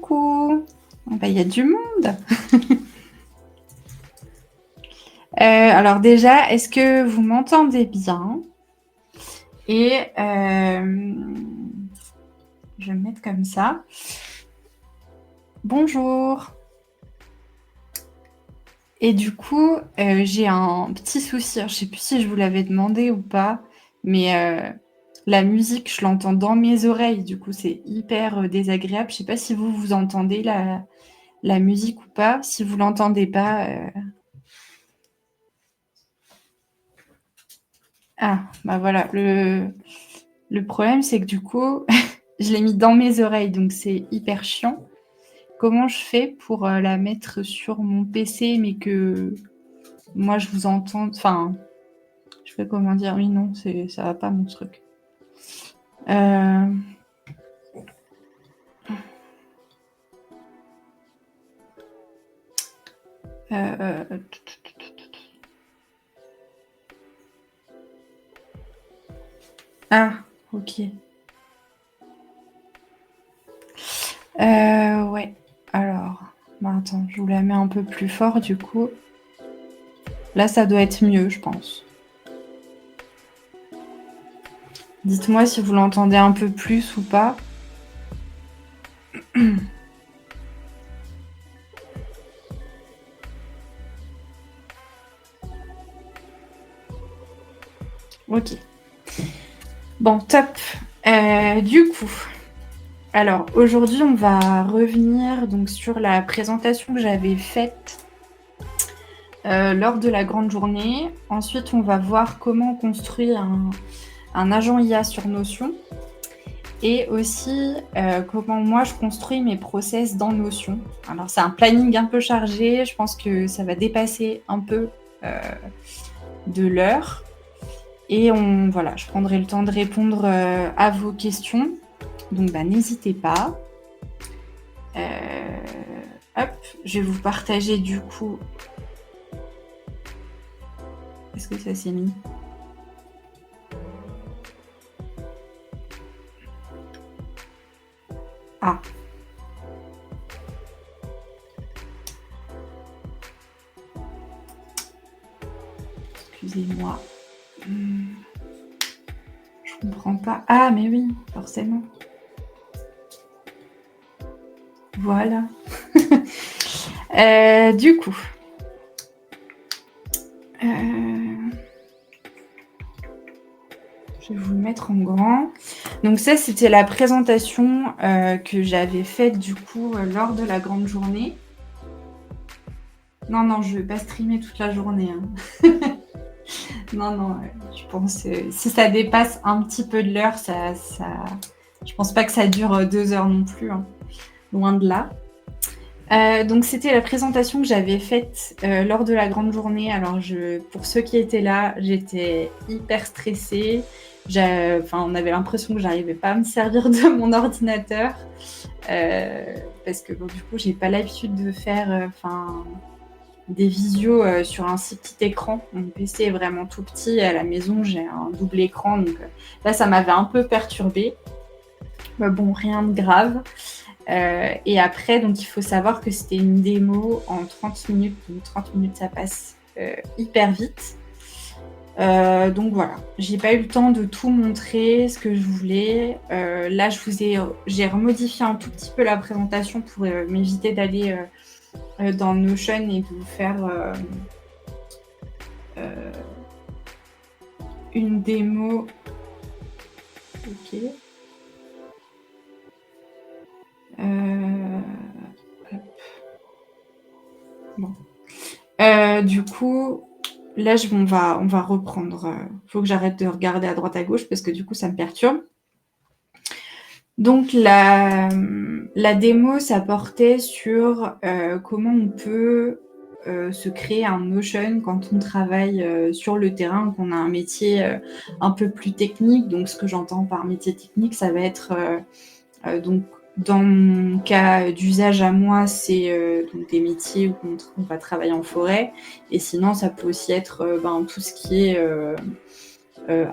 Coucou! Ah bah, il y a du monde. Alors déjà, est-ce que vous m'entendez bien? Et je vais me mettre comme ça. Bonjour. Et du coup, j'ai un petit souci. Alors, je sais plus si je vous l'avais demandé ou pas, mais la musique, je l'entends dans mes oreilles. Du coup, c'est hyper désagréable. Je sais pas si vous entendez la musique ou pas. Si vous l'entendez pas, ah, bah voilà. Le problème, c'est que du coup, je l'ai mis dans mes oreilles, donc c'est hyper chiant. Comment je fais pour la mettre sur mon PC, mais que moi je vous entende. Enfin, je fais comment dire? Oui, non, ça va pas mon truc. Euh... Euh... Ah, ok. Ouais. Alors, bah attends, je vous la mets un peu plus fort du coup. Là, ça doit être mieux, je pense. Dites-moi si vous l'entendez un peu plus ou pas. Ok. Bon, top. Du coup, alors aujourd'hui, on va revenir donc sur la présentation que j'avais faite lors de la grande journée. Ensuite, on va voir comment on construit un agent IA sur Notion et aussi comment moi je construis mes process dans Notion. Alors, c'est un planning un peu chargé. Je pense que ça va dépasser un peu de l'heure. Et voilà, je prendrai le temps de répondre à vos questions. Donc, bah, n'hésitez pas. Hop, je vais vous partager du coup. Est-ce que ça s'est mis? Ah. Excusez-moi. Je comprends pas. Ah, mais oui, forcément. Voilà. Du coup. Je vais vous le mettre en grand. Donc ça, c'était la présentation que j'avais faite du coup lors de la grande journée. Non, je ne vais pas streamer toute la journée. Hein. Non, je pense si ça dépasse un petit peu de l'heure, je pense pas que ça dure 2 heures non plus. Hein. Loin de là. Donc c'était la présentation que j'avais faite lors de la grande journée. Alors pour ceux qui étaient là, j'étais hyper stressée. On avait l'impression que j'arrivais pas à me servir de mon ordinateur parce que du coup j'ai pas l'habitude de faire des visios sur un si petit écran. Mon PC est vraiment tout petit. À la maison j'ai un double écran, donc là ça m'avait un peu perturbée. Mais bon, rien de grave. Et après, donc il faut savoir que c'était une démo en 30 minutes. Donc 30 minutes, ça passe hyper vite. Donc voilà, j'ai pas eu le temps de tout montrer ce que je voulais. Là, j'ai remodifié un tout petit peu la présentation pour m'éviter d'aller dans Notion et de vous faire une démo. Ok. Bon. Du coup, là, on va reprendre. Faut que j'arrête de regarder à droite à gauche parce que du coup, ça me perturbe. Donc, la démo, ça portait sur comment on peut se créer un Notion quand on travaille sur le terrain, qu'on a un métier un peu plus technique. Donc, ce que j'entends par métier technique, ça va être donc dans mon cas d'usage à moi, c'est donc des métiers où on va travailler en forêt. Et sinon, ça peut aussi être tout ce qui est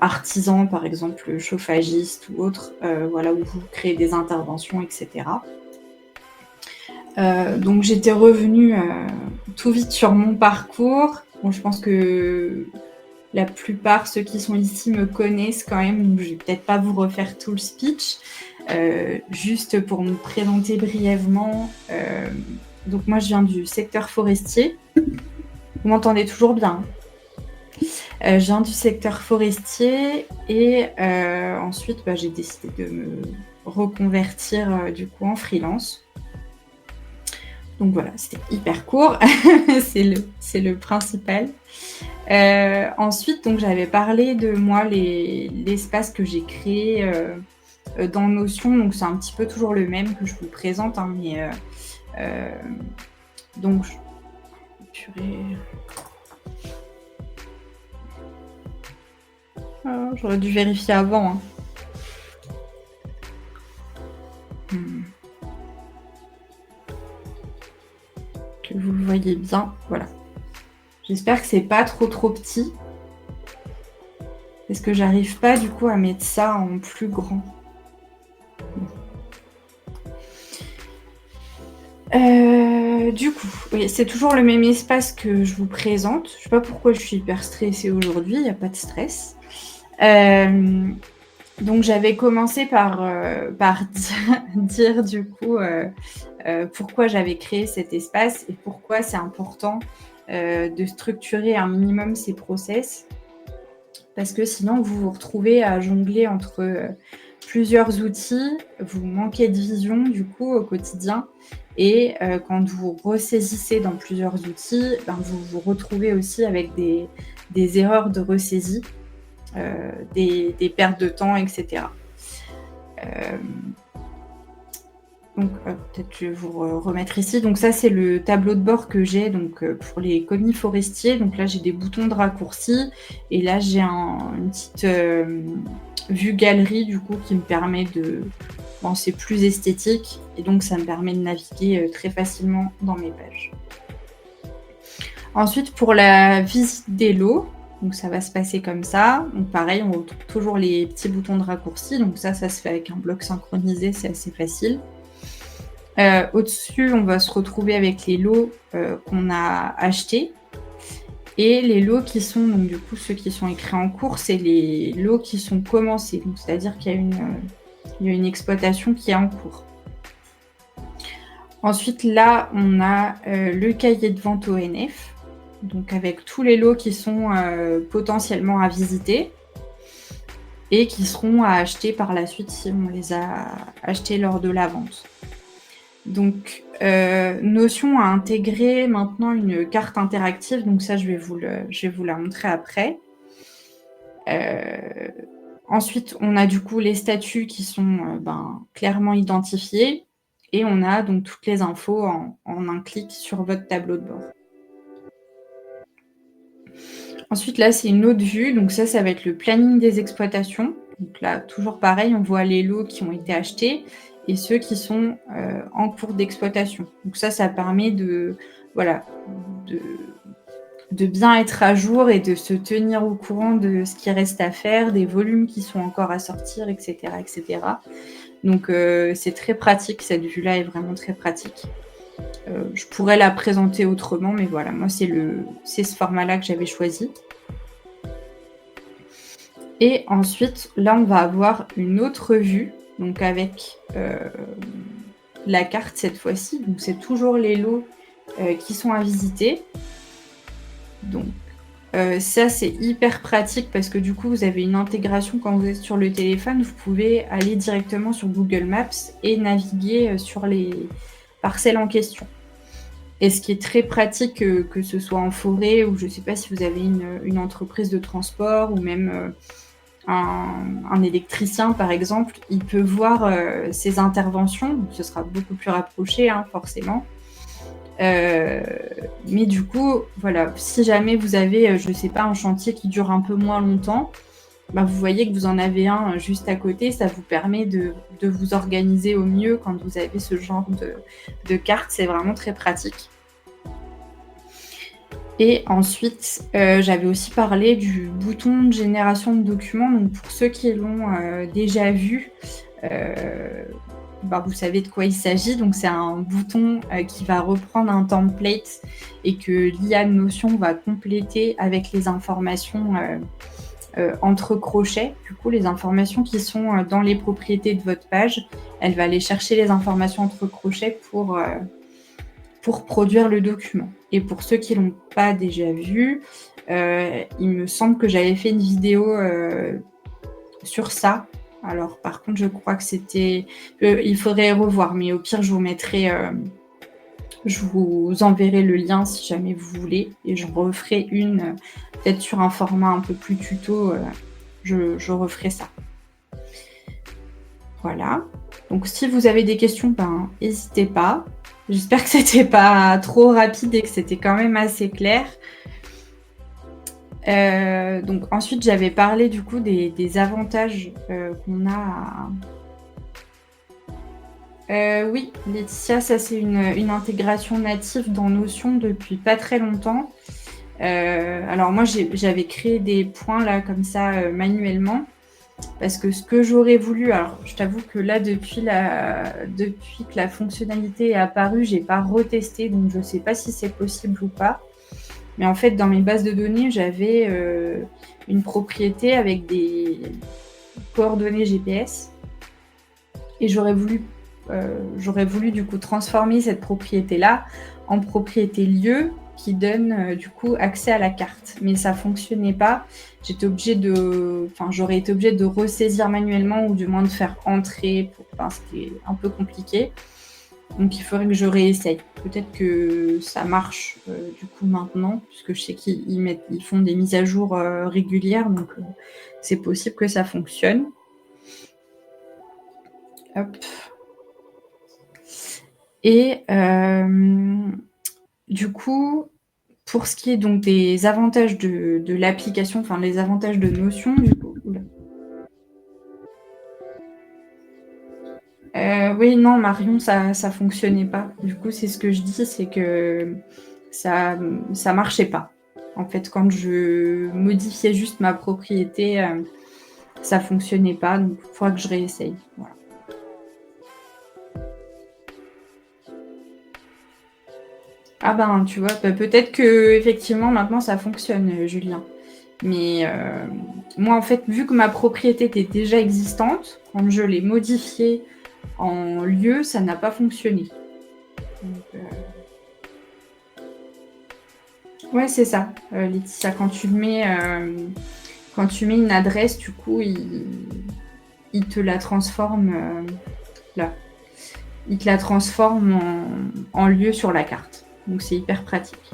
artisan, par exemple chauffagiste ou autre, voilà, où vous créez des interventions, etc. Donc j'étais revenue tout vite sur mon parcours. Bon, je pense que la plupart, ceux qui sont ici, me connaissent quand même, donc je vais peut-être pas vous refaire tout le speech. Juste pour me présenter brièvement, donc moi je viens du secteur forestier. Vous m'entendez toujours bien? Je viens du secteur forestier et ensuite j'ai décidé de me reconvertir du coup en freelance. Donc voilà, c'était hyper court, c'est le principal. Ensuite, donc j'avais parlé de moi, l'espace que j'ai créé dans Notion, donc c'est un petit peu toujours le même que je vous présente, hein, mais donc purée. Ah, j'aurais dû vérifier avant. Hein. Que vous le voyez bien, voilà. J'espère que c'est pas trop petit. Parce que j'arrive pas du coup à mettre ça en plus grand. Du coup, oui, c'est toujours le même espace que je vous présente. Je sais pas pourquoi je suis hyper stressée aujourd'hui, il n'y a pas de stress. Donc j'avais commencé par dire du coup pourquoi j'avais créé cet espace et pourquoi c'est important de structurer un minimum ces process. Parce que sinon, vous vous retrouvez à jongler entre plusieurs outils, vous manquez de vision du coup au quotidien. Et quand vous ressaisissez dans plusieurs outils, vous vous retrouvez aussi avec des erreurs de ressaisie, des pertes de temps, etc. Donc, peut-être que je vais vous remettre ici. Donc ça, c'est le tableau de bord que j'ai donc, pour les commis forestiers. Donc là, j'ai des boutons de raccourci. Et là, j'ai une petite vue galerie, du coup, qui me permet de... Bon, c'est plus esthétique. Et donc, ça me permet de naviguer très facilement dans mes pages. Ensuite, pour la visite des lots, donc ça va se passer comme ça. Donc pareil, on retrouve toujours les petits boutons de raccourci. Donc ça se fait avec un bloc synchronisé, c'est assez facile. Au-dessus, on va se retrouver avec les lots qu'on a achetés. Et les lots qui sont, donc du coup, ceux qui sont écrits en cours, c'est les lots qui sont commencés. Donc, c'est-à-dire qu'il y a une exploitation qui est en cours. Ensuite, là, on a le cahier de vente ONF, donc avec tous les lots qui sont potentiellement à visiter et qui seront à acheter par la suite si on les a achetés lors de la vente. Donc, Notion a intégré maintenant une carte interactive, donc ça, je vais vous la montrer après. Ensuite, on a du coup les statuts qui sont clairement identifiés et on a donc toutes les infos en un clic sur votre tableau de bord. Ensuite, là, c'est une autre vue. Donc ça va être le planning des exploitations. Donc là, toujours pareil, on voit les lots qui ont été achetés et ceux qui sont en cours d'exploitation. Donc ça permet de bien être à jour et de se tenir au courant de ce qui reste à faire, des volumes qui sont encore à sortir, etc. etc. Donc c'est très pratique, cette vue-là est vraiment très pratique. Je pourrais la présenter autrement, mais voilà, moi c'est ce format-là que j'avais choisi. Et ensuite, là, on va avoir une autre vue, donc avec la carte cette fois-ci. Donc, c'est toujours les lots qui sont à visiter. Donc, ça, c'est hyper pratique parce que du coup, vous avez une intégration quand vous êtes sur le téléphone. Vous pouvez aller directement sur Google Maps et naviguer sur les parcelles en question. Et ce qui est très pratique, que ce soit en forêt ou je ne sais pas si vous avez une entreprise de transport ou même... un électricien, par exemple, il peut voir ses interventions. Ce sera beaucoup plus rapproché, hein, forcément. Mais du coup, voilà, si jamais vous avez, je ne sais pas, un chantier qui dure un peu moins longtemps, vous voyez que vous en avez un juste à côté. Ça vous permet de vous organiser au mieux quand vous avez ce genre de carte. C'est vraiment très pratique. Et ensuite, j'avais aussi parlé du bouton de génération de documents. Donc, pour ceux qui l'ont déjà vu, vous savez de quoi il s'agit. Donc, c'est un bouton qui va reprendre un template et que l'IA de Notion va compléter avec les informations entre crochets. Du coup, les informations qui sont dans les propriétés de votre page, elle va aller chercher les informations entre crochets pour produire le document. Et pour ceux qui ne l'ont pas déjà vu, il me semble que j'avais fait une vidéo sur ça. Alors, par contre, je crois que c'était... il faudrait revoir, mais au pire, je vous mettrai... je vous enverrai le lien si jamais vous voulez. Et je referai une, peut-être sur un format un peu plus tuto. Je referai ça. Voilà. Donc, si vous avez des questions, n'hésitez pas. J'espère que c'était pas trop rapide et que c'était quand même assez clair. Donc ensuite, j'avais parlé du coup des avantages qu'on a oui, Laetitia, ça c'est une intégration native dans Notion depuis pas très longtemps. Alors moi, j'avais créé des points là comme ça manuellement parce que ce que j'aurais voulu, alors je t'avoue que là depuis que la fonctionnalité est apparue, j'ai pas retesté, donc je sais pas si c'est possible ou pas. Mais en fait, dans mes bases de données, j'avais une propriété avec des coordonnées GPS. Et j'aurais voulu du coup transformer cette propriété-là en propriété lieu qui donne du coup accès à la carte. Mais ça fonctionnait pas. J'aurais été obligée de ressaisir manuellement ou du moins de faire entrer. C'était un peu compliqué. Donc il faudrait que je réessaye. Peut-être que ça marche du coup maintenant, puisque je sais qu'ils font des mises à jour régulières, donc c'est possible que ça fonctionne. Hop. Et du coup, pour ce qui est donc des avantages de l'application, enfin les avantages de Notion, du coup. Oui, non, Marion, ça fonctionnait pas. Du coup, c'est ce que je dis, c'est que ça marchait pas. En fait, quand je modifiais juste ma propriété, ça fonctionnait pas. Donc, il faudra que je réessaye. Voilà. Ah ben, tu vois, peut-être que effectivement maintenant ça fonctionne, Julien. Mais moi, en fait, vu que ma propriété était déjà existante, quand je l'ai modifiée en lieu, ça n'a pas fonctionné. Donc, ouais, c'est ça, Laetitia. Quand tu mets une adresse, du coup, il te la transforme là. Il te la transforme en lieu sur la carte. Donc, c'est hyper pratique.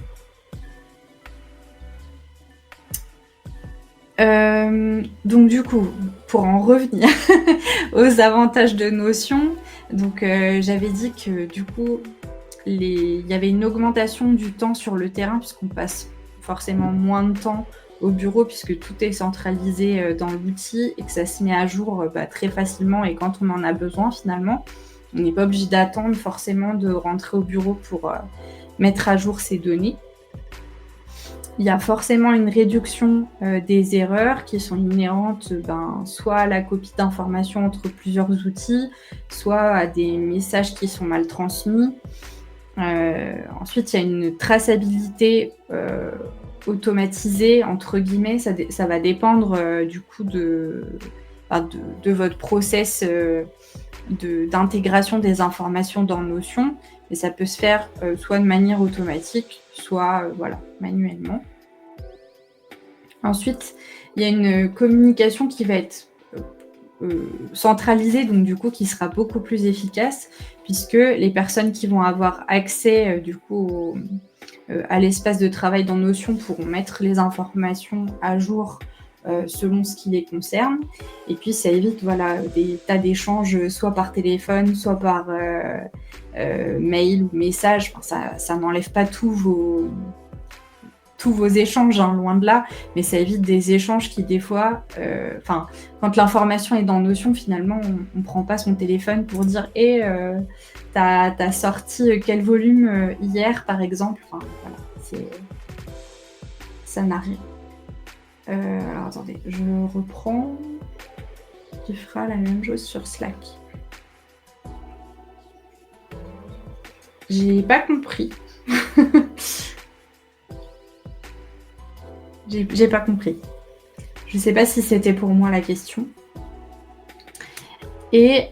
Donc du coup, pour en revenir aux avantages de Notion, donc j'avais dit que du coup, il y avait une augmentation du temps sur le terrain puisqu'on passe forcément moins de temps au bureau puisque tout est centralisé dans l'outil et que ça se met à jour très facilement et quand on en a besoin finalement. On n'est pas obligé d'attendre forcément de rentrer au bureau pour mettre à jour ces données. Il y a forcément une réduction des erreurs qui sont inhérentes soit à la copie d'informations entre plusieurs outils, soit à des messages qui sont mal transmis. Ensuite, il y a une traçabilité automatisée, entre guillemets. Ça va dépendre du coup de votre process d'intégration des informations dans Notion. Et ça peut se faire soit de manière automatique, soit manuellement. Ensuite, il y a une communication qui va être centralisée, donc du coup qui sera beaucoup plus efficace, puisque les personnes qui vont avoir accès du coup à l'espace de travail dans Notion pourront mettre les informations à jour selon ce qui les concerne. Et puis ça évite des tas d'échanges soit par téléphone, soit par mail ou message. Enfin, ça n'enlève pas tous vos échanges, loin de là, mais ça évite des échanges qui des fois, quand l'information est dans Notion, finalement, on prend pas son téléphone pour dire t'as sorti quel volume hier, par exemple. Enfin, voilà, ça n'a rien. Alors attendez, je reprends. Tu feras la même chose sur Slack. J'ai pas compris. J'ai pas compris. Je sais pas si c'était pour moi la question. Et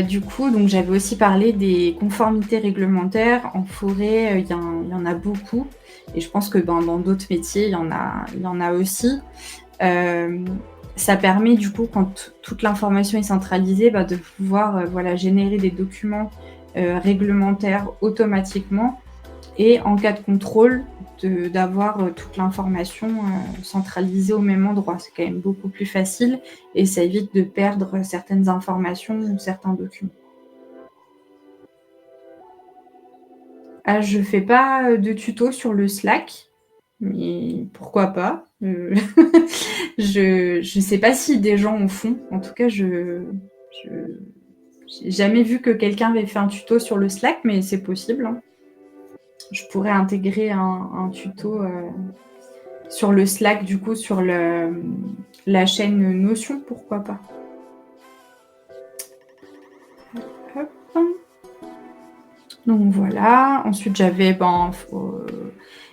du coup, donc j'avais aussi parlé des conformités réglementaires. En forêt, il y en a beaucoup. Et je pense que dans d'autres métiers, il y en a aussi. Ça permet du coup, quand toute l'information est centralisée, de pouvoir générer des documents réglementaires automatiquement et en cas de contrôle, d'avoir toute l'information centralisée au même endroit. C'est quand même beaucoup plus facile et ça évite de perdre certaines informations ou certains documents. Ah, je fais pas de tuto sur le Slack, mais pourquoi pas? Je sais pas si des gens en font. En tout cas, j'ai jamais vu que quelqu'un avait fait un tuto sur le Slack, mais c'est possible, hein. Je pourrais intégrer un tuto sur le Slack, du coup, sur la chaîne Notion, pourquoi pas. Hop. Donc voilà. Ensuite, j'avais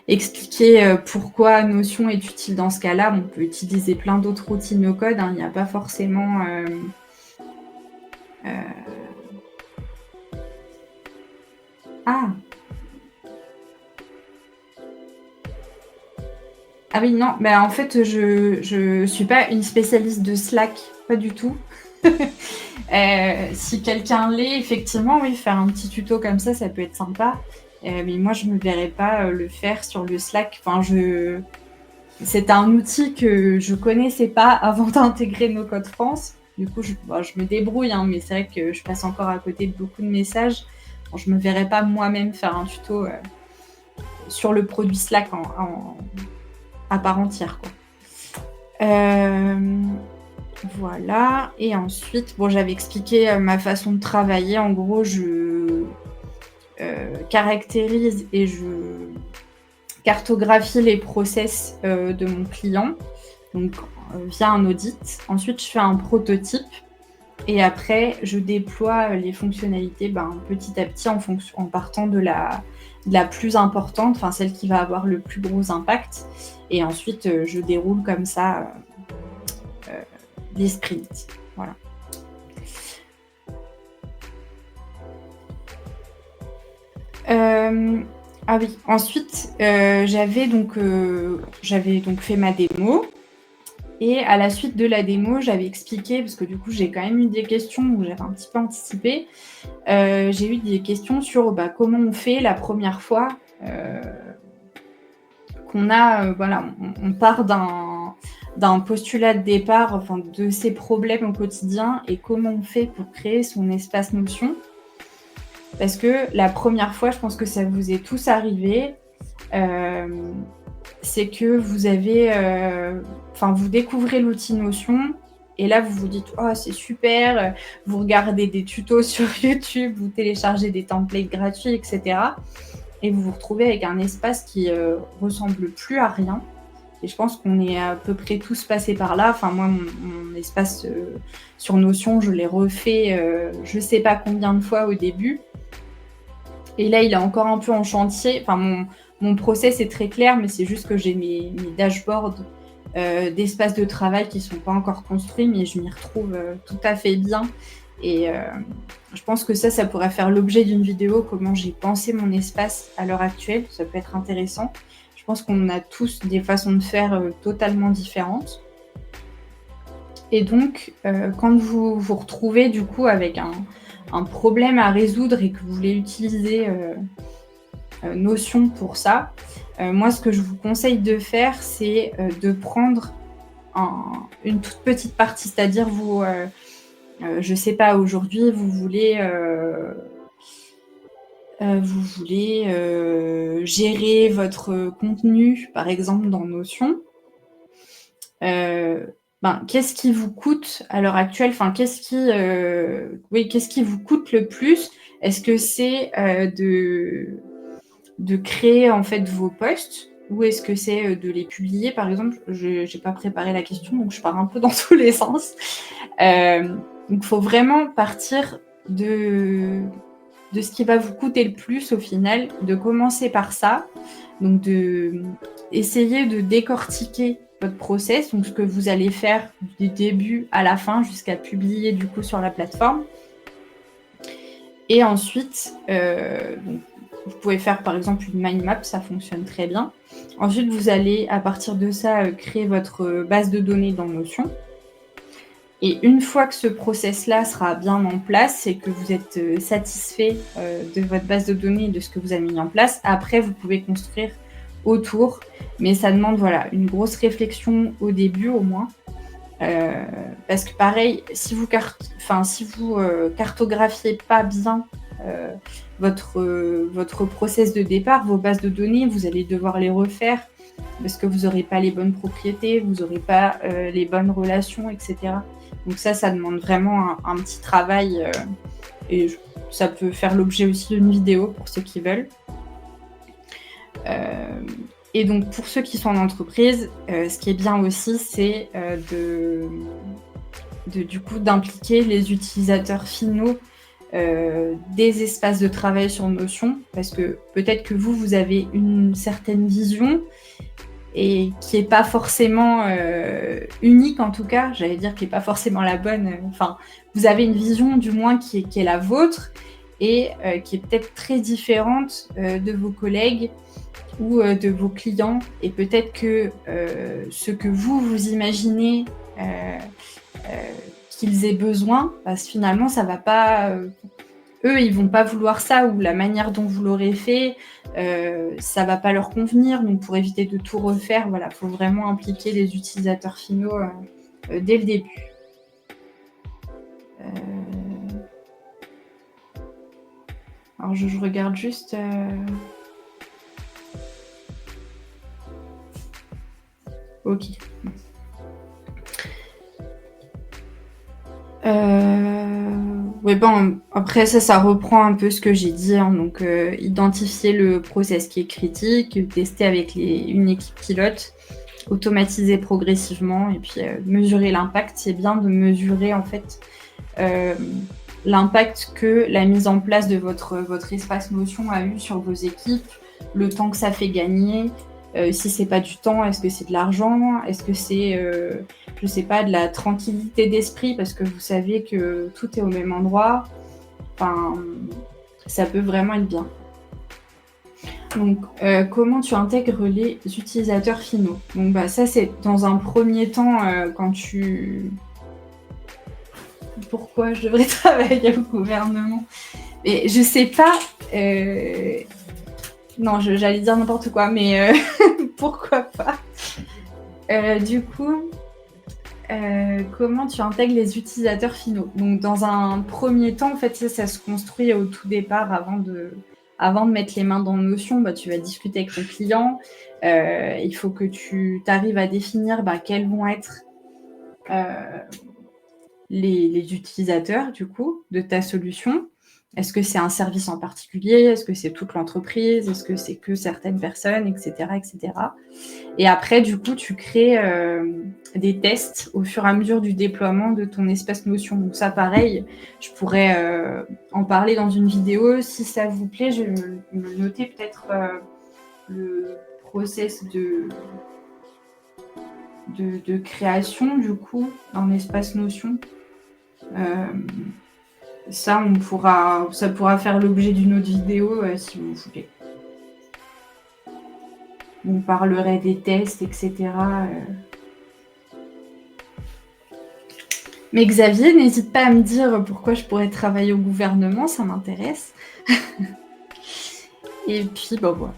expliqué pourquoi Notion est utile dans ce cas-là. On peut utiliser plein d'autres outils no-code, hein. Il n'y a pas forcément... Ah oui, non, en fait, je suis pas une spécialiste de Slack, pas du tout. Si quelqu'un l'est, effectivement, oui, faire un petit tuto comme ça peut être sympa. Mais moi, je me verrais pas le faire sur le Slack. Enfin, c'est un outil que je connaissais pas avant d'intégrer No Code France. Du coup, je me débrouille, hein, mais c'est vrai que je passe encore à côté de beaucoup de messages. Bon, je me verrais pas moi-même faire un tuto sur le produit Slack à part entière, quoi. Voilà. Et ensuite, j'avais expliqué ma façon de travailler. En gros, je caractérise et je cartographie les process de mon client, donc via un audit. Ensuite, je fais un prototype et après, je déploie les fonctionnalités petit à petit en partant de la plus importante, enfin celle qui va avoir le plus gros impact. Et ensuite, je déroule comme ça les sprints. Voilà. Ah oui, ensuite, j'avais donc fait ma démo. Et à la suite de la démo, j'avais expliqué, parce que du coup, j'ai quand même eu des questions où j'avais un petit peu anticipé. J'ai eu des questions sur comment on fait la première fois qu'on a, on part d'un postulat de départ, enfin, de ses problèmes au quotidien et comment on fait pour créer son espace Notion. Parce que la première fois, je pense que ça vous est tous arrivé, c'est que vous avez, vous découvrez l'outil Notion et là, vous vous dites « Oh, c'est super !» Vous regardez des tutos sur YouTube, vous téléchargez des templates gratuits, etc. Et vous vous retrouvez avec un espace qui ressemble plus à rien. Et je pense qu'on est à peu près tous passés par là. Enfin, moi, mon espace sur Notion, je l'ai refait je sais pas combien de fois au début. Et là, il est encore un peu en chantier. Enfin, mon process est très clair, mais c'est juste que j'ai mes dashboards d'espace de travail qui ne sont pas encore construits, mais je m'y retrouve tout à fait bien. Et je pense que ça pourrait faire l'objet d'une vidéo, comment j'ai pensé mon espace à l'heure actuelle. Ça peut être intéressant. Je pense qu'on a tous des façons de faire totalement différentes. Et donc, quand vous vous retrouvez du coup avec un problème à résoudre et que vous voulez utiliser Notion pour ça, moi, ce que je vous conseille de faire, c'est de prendre une toute petite partie, c'est-à-dire vous, je sais pas, aujourd'hui, vous voulez gérer votre contenu, par exemple, dans Notion. Qu'est-ce qui vous coûte à l'heure actuelle? Enfin, qu'est-ce qui vous coûte le plus? Est-ce que c'est de créer en fait vos posts ou est-ce que c'est de les publier, par exemple? Je n'ai pas préparé la question, donc je pars un peu dans tous les sens. Donc il faut vraiment partir de ce qui va vous coûter le plus au final, de commencer par ça. Donc essayer de décortiquer votre process, donc ce que vous allez faire du début à la fin jusqu'à publier du coup sur la plateforme. Et ensuite, donc, vous pouvez faire par exemple une mind map, ça fonctionne très bien. Ensuite, vous allez à partir de ça créer votre base de données dans Notion. Et une fois que ce process-là sera bien en place et que vous êtes satisfait de votre base de données et de ce que vous avez mis en place, après, vous pouvez construire autour. Mais ça demande voilà, une grosse réflexion au début au moins. Parce que pareil, si vous cartographiez pas bien votre process de départ, vos bases de données, vous allez devoir les refaire parce que vous n'aurez pas les bonnes propriétés, vous n'aurez pas les bonnes relations, etc. Donc ça demande vraiment un petit travail et ça peut faire l'objet aussi d'une vidéo pour ceux qui veulent. Et donc pour ceux qui sont en entreprise, ce qui est bien aussi, c'est du coup d'impliquer les utilisateurs finaux des espaces de travail sur Notion, parce que peut-être que vous avez une certaine vision et qui n'est pas forcément unique en tout cas, j'allais dire qui n'est pas forcément la bonne, vous avez une vision du moins qui est la vôtre et qui est peut-être très différente de vos collègues ou de vos clients, et peut-être que ce que vous imaginez qu'ils aient besoin, parce que finalement ça va pas, eux ils vont pas vouloir ça, ou la manière dont vous l'aurez fait ça va pas leur convenir. Donc pour éviter de tout refaire, voilà, faut vraiment impliquer les utilisateurs finaux dès le début. Alors je regarde juste ok. Ouais, bon, après ça reprend un peu ce que j'ai dit, hein, donc identifier le process qui est critique, tester avec une équipe pilote, automatiser progressivement et puis mesurer l'impact. C'est bien de mesurer en fait l'impact que la mise en place de votre espace Notion a eu sur vos équipes, le temps que ça fait gagner. Si c'est pas du temps, est-ce que c'est de l'argent? Est-ce que c'est, je sais pas, de la tranquillité d'esprit parce que vous savez que tout est au même endroit? Enfin, ça peut vraiment être bien. Donc, comment tu intègres les utilisateurs finaux? Donc, ça, c'est dans un premier temps quand tu... Pourquoi je devrais travailler au gouvernement? Mais je sais pas... Non, j'allais dire n'importe quoi, mais pourquoi pas. Du coup, comment tu intègres les utilisateurs finaux? Donc, dans un premier temps, en fait, ça se construit au tout départ avant de mettre les mains dans Notion. Tu vas discuter avec ton client. Il faut que tu arrives à définir quels vont être les utilisateurs, du coup, de ta solution. Est-ce que c'est un service en particulier? Est-ce que c'est toute l'entreprise? Est-ce que c'est que certaines personnes, etc., etc. Et après, du coup, tu crées des tests au fur et à mesure du déploiement de ton espace Notion. Donc ça, pareil, je pourrais en parler dans une vidéo. Si ça vous plaît, je vais me noter peut-être le process de création, du coup, d'un espace Notion. Ça pourra faire l'objet d'une autre vidéo si vous voulez. On parlerait des tests, etc. Mais Xavier, n'hésite pas à me dire pourquoi je pourrais travailler au gouvernement, ça m'intéresse. Et puis,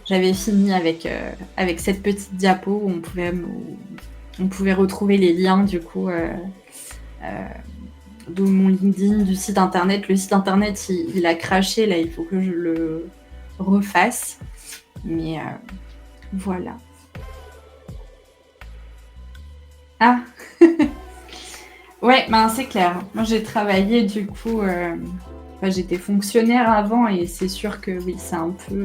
j'avais fini avec cette petite diapo où on pouvait retrouver les liens, du coup, de mon LinkedIn, du site internet. Le site internet, il a craché, là, il faut que je le refasse. Mais voilà. Ah ouais, c'est clair. Moi, j'ai travaillé, du coup... j'étais fonctionnaire avant et c'est sûr que oui, c'est un peu...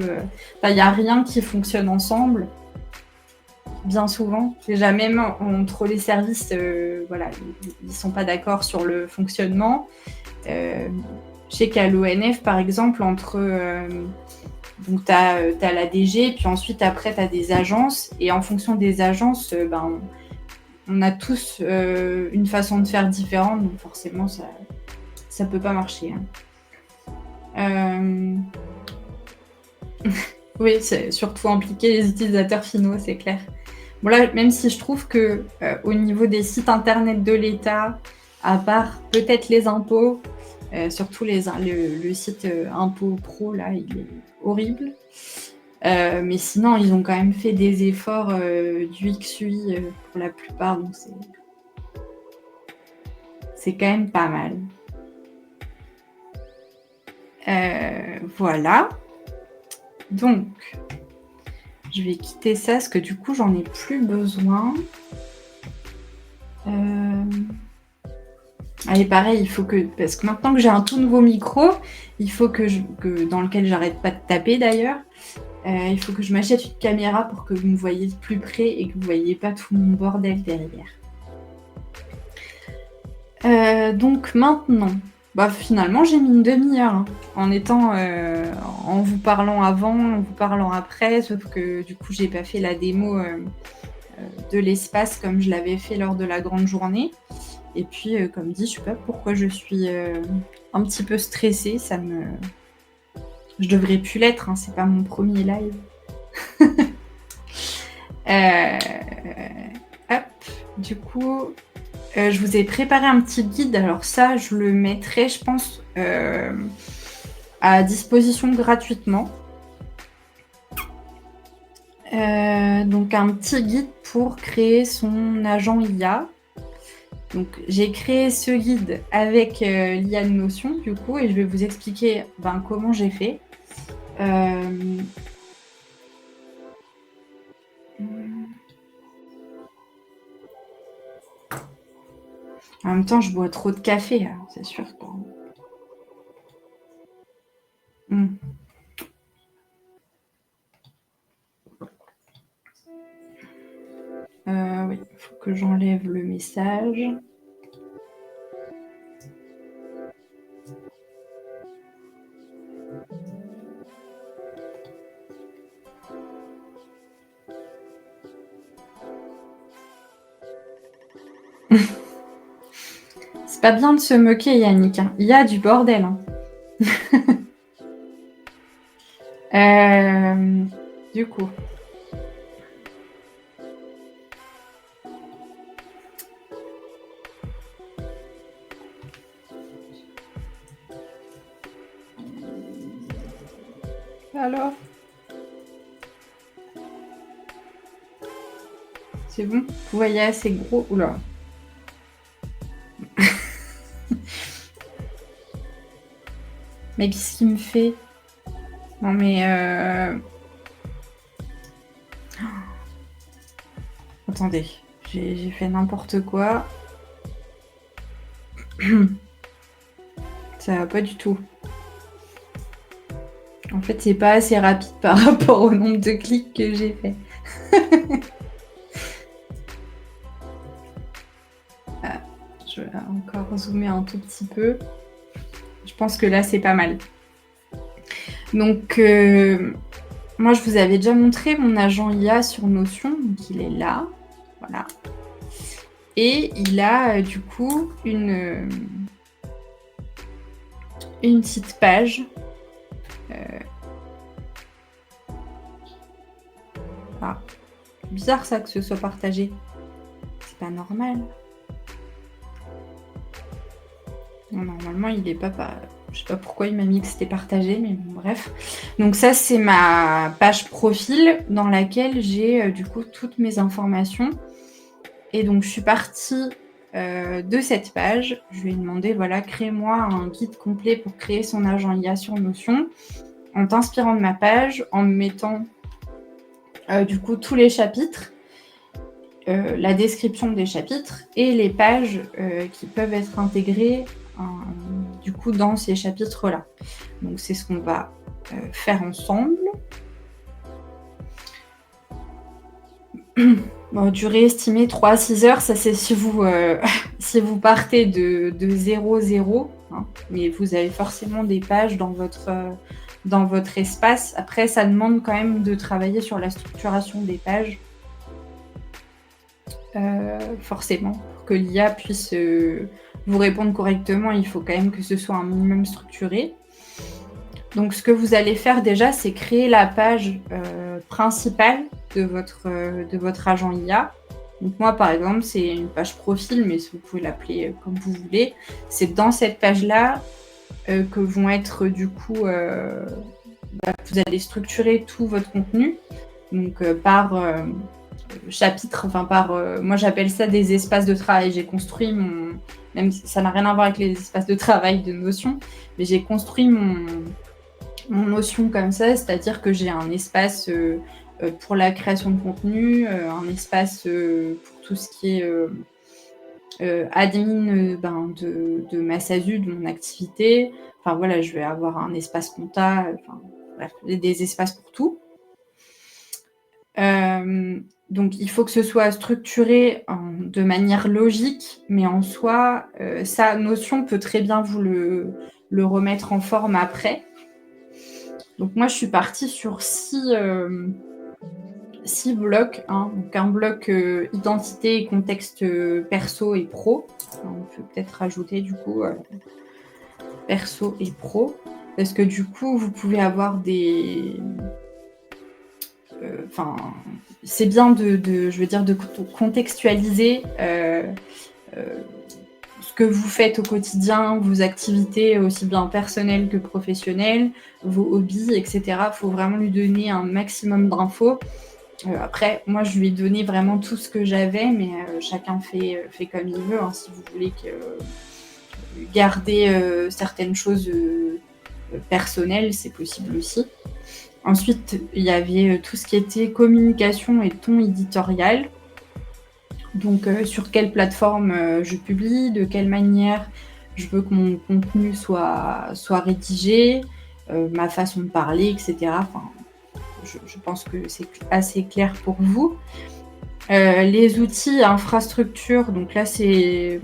Il n'y a rien qui fonctionne ensemble. bien souvent. Déjà même entre les services, voilà, ils sont pas d'accord sur le fonctionnement. Je sais qu'à l'ONF, par exemple, donc tu as la DG, puis ensuite après tu as des agences, et en fonction des agences, on a tous une façon de faire différente, donc forcément ça peut pas marcher. Oui, c'est surtout impliquer les utilisateurs finaux, c'est clair. Bon là, même si je trouve que au niveau des sites internet de l'État, à part peut-être les impôts, surtout le site Impôts Pro, là, il est horrible. Mais sinon, ils ont quand même fait des efforts du XUI pour la plupart, donc c'est quand même pas mal. Voilà. Donc, je vais quitter ça parce que du coup, j'en ai plus besoin. Allez, pareil, il faut que... Parce que maintenant que j'ai un tout nouveau micro, il faut dans lequel j'arrête pas de taper d'ailleurs, il faut que je m'achète une caméra pour que vous me voyez de plus près et que vous ne voyez pas tout mon bordel derrière. Donc maintenant, finalement j'ai mis une demi-heure en vous parlant avant, en vous parlant après, sauf que du coup j'ai pas fait la démo de l'espace comme je l'avais fait lors de la grande journée. Et puis comme dit, je sais pas pourquoi je suis un petit peu stressée, je devrais plus l'être, hein, c'est pas mon premier live. Hop, du coup, je vous ai préparé un petit guide. Alors ça, je le mettrai, je pense, à disposition gratuitement. Donc un petit guide pour créer son agent IA. Donc j'ai créé ce guide avec l'IA de Notion, du coup, et je vais vous expliquer comment j'ai fait. En même temps, je bois trop de café, alors c'est sûr que... Oui, il faut que j'enlève le message. C'est pas bien de se moquer, Yannick. Hein. Il y a du bordel. Hein. Du coup. Alors, c'est bon? Vous voyez assez gros. Oula. Mais qu'est-ce qu'il me fait? Non mais... Attendez, j'ai fait n'importe quoi. Ça va pas du tout. En fait, c'est pas assez rapide par rapport au nombre de clics que j'ai fait. Je vais encore zoomer un tout petit peu. Je pense que là, c'est pas mal. Donc, moi, je vous avais déjà montré mon agent IA sur Notion. Donc, il est là. Voilà. Et il a, du coup, une petite page. Ah. Bizarre, ça, que ce soit partagé. C'est pas normal. Non, normalement, il est pas... Je sais pas pourquoi il m'a mis que c'était partagé, mais bon, bref. Donc ça, c'est ma page profil dans laquelle j'ai du coup toutes mes informations. Et donc, je suis partie de cette page. Je lui ai demandé, voilà, crée-moi un guide complet pour créer son agent IA sur Notion, en t'inspirant de ma page, en me mettant du coup tous les chapitres, la description des chapitres et les pages qui peuvent être intégrées du coup dans ces chapitres-là. Donc c'est ce qu'on va faire ensemble. Bon, durée estimée 3 à 6 heures, ça c'est si vous, si vous partez de 0, hein, mais vous avez forcément des pages dans votre espace. Après, ça demande quand même de travailler sur la structuration des pages, forcément. Pour que l'IA puisse, vous répondre correctement, il faut quand même que ce soit un minimum structuré. Donc ce que vous allez faire déjà, c'est créer la page, principale de votre agent IA. Donc moi, par exemple, c'est une page profil, mais vous pouvez l'appeler, comme vous voulez. C'est dans cette page-là, que vont être du coup, vous allez structurer tout votre contenu. Donc par, chapitre, enfin par, moi j'appelle ça des espaces de travail. J'ai construit même si ça n'a rien à voir avec les espaces de travail de Notion, mais j'ai construit mon Notion comme ça, c'est-à-dire que j'ai un espace pour la création de contenu, un espace pour tout ce qui est admin de ma SASU, de mon activité. Enfin voilà, je vais avoir un espace compta, enfin bref, des espaces pour tout. Donc il faut que ce soit structuré de manière logique, mais en soi, ça, Notion peut très bien vous le remettre en forme après. Donc moi, je suis partie sur 6 blocs, hein. Donc un bloc identité et contexte perso et pro. Alors, on peut peut-être rajouter du coup perso et pro, parce que du coup, vous pouvez avoir des... Enfin, c'est bien je veux dire, de contextualiser ce que vous faites au quotidien, vos activités aussi bien personnelles que professionnelles, vos hobbies, etc. Il faut vraiment lui donner un maximum d'infos. Après, moi, je lui ai donné vraiment tout ce que j'avais, mais chacun fait comme il veut, hein. Si vous voulez garder certaines choses personnelles, c'est possible aussi. Ensuite, il y avait tout ce qui était communication et ton éditorial. Donc, sur quelle plateforme je publie, de quelle manière je veux que mon contenu soit rédigé, ma façon de parler, etc. Enfin, je pense que c'est assez clair pour vous. Les outils infrastructure, donc là, c'est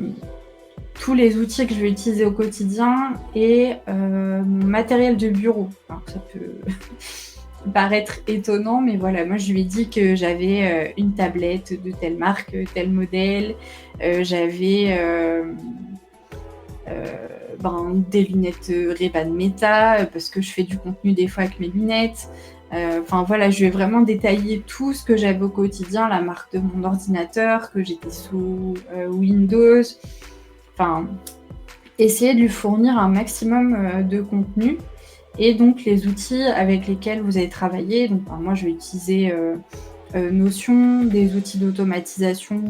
tous les outils que je vais utiliser au quotidien et mon matériel de bureau. Alors, ça peut paraître étonnant, mais voilà, moi je lui ai dit que j'avais une tablette de telle marque, tel modèle, j'avais des lunettes Ray-Ban Meta, parce que je fais du contenu des fois avec mes lunettes. Enfin voilà, je vais vraiment détailler tout ce que j'avais au quotidien, la marque de mon ordinateur, que j'étais sous Windows. Enfin, essayer de lui fournir un maximum de contenu. Et donc les outils avec lesquels vous allez travailler. Donc moi je vais utiliser Notion, des outils d'automatisation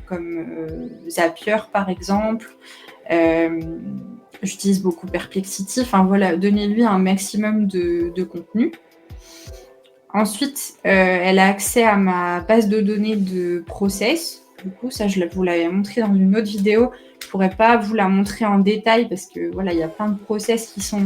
comme Zapier par exemple. J'utilise beaucoup Perplexity. Enfin voilà, donnez-lui un maximum de contenu. Ensuite, elle a accès à ma base de données de process. Du coup, ça, je vous l'avais montré dans une autre vidéo. Je ne pourrais pas vous la montrer en détail parce que voilà, il y a plein de process qui sont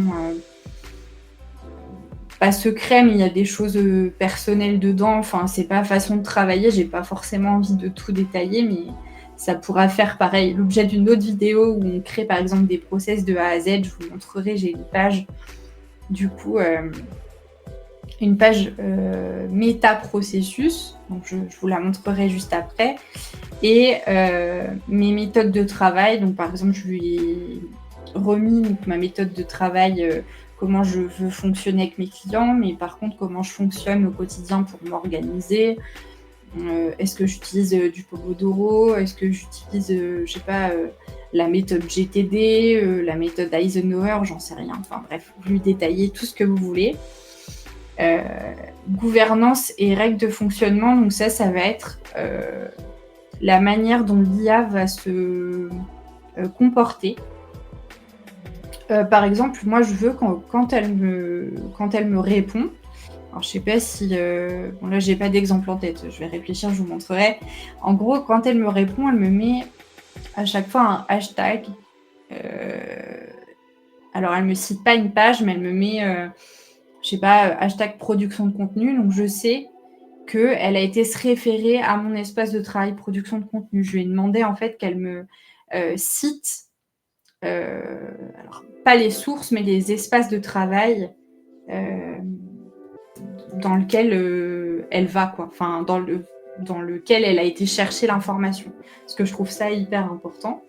pas secrets, mais il y a des choses personnelles dedans. Enfin, c'est pas façon de travailler. J'ai pas forcément envie de tout détailler, mais ça pourra faire pareil l'objet d'une autre vidéo où on crée par exemple des process de A à Z. Je vous montrerai, j'ai une page du coup. Une page méta-processus, donc je vous la montrerai juste après, et mes méthodes de travail. Donc par exemple, je lui ai remis donc, ma méthode de travail, comment je veux fonctionner avec mes clients, mais par contre comment je fonctionne au quotidien pour m'organiser. Est-ce que j'utilise du Pomodoro? Est-ce que j'utilise, je sais pas, la méthode GTD, la méthode Eisenhower? J'en sais rien. Enfin bref, vous lui détaillez tout ce que vous voulez. Gouvernance et règles de fonctionnement, donc ça va être la manière dont l'IA va se comporter. Par exemple, moi je veux quand elle me répond, alors je sais pas si... bon là j'ai pas d'exemple en tête, je vais réfléchir, je vous montrerai. En gros, quand elle me répond, elle me met à chaque fois un hashtag. Alors elle me cite pas une page, mais elle me met... je sais pas, hashtag production de contenu, donc je sais qu'elle a été se référer à mon espace de travail production de contenu. Je lui ai demandé en fait qu'elle me cite, alors pas les sources, mais les espaces de travail dans lequel elle va, quoi. Enfin, dans lequel elle a été chercher l'information. Parce que je trouve ça hyper important.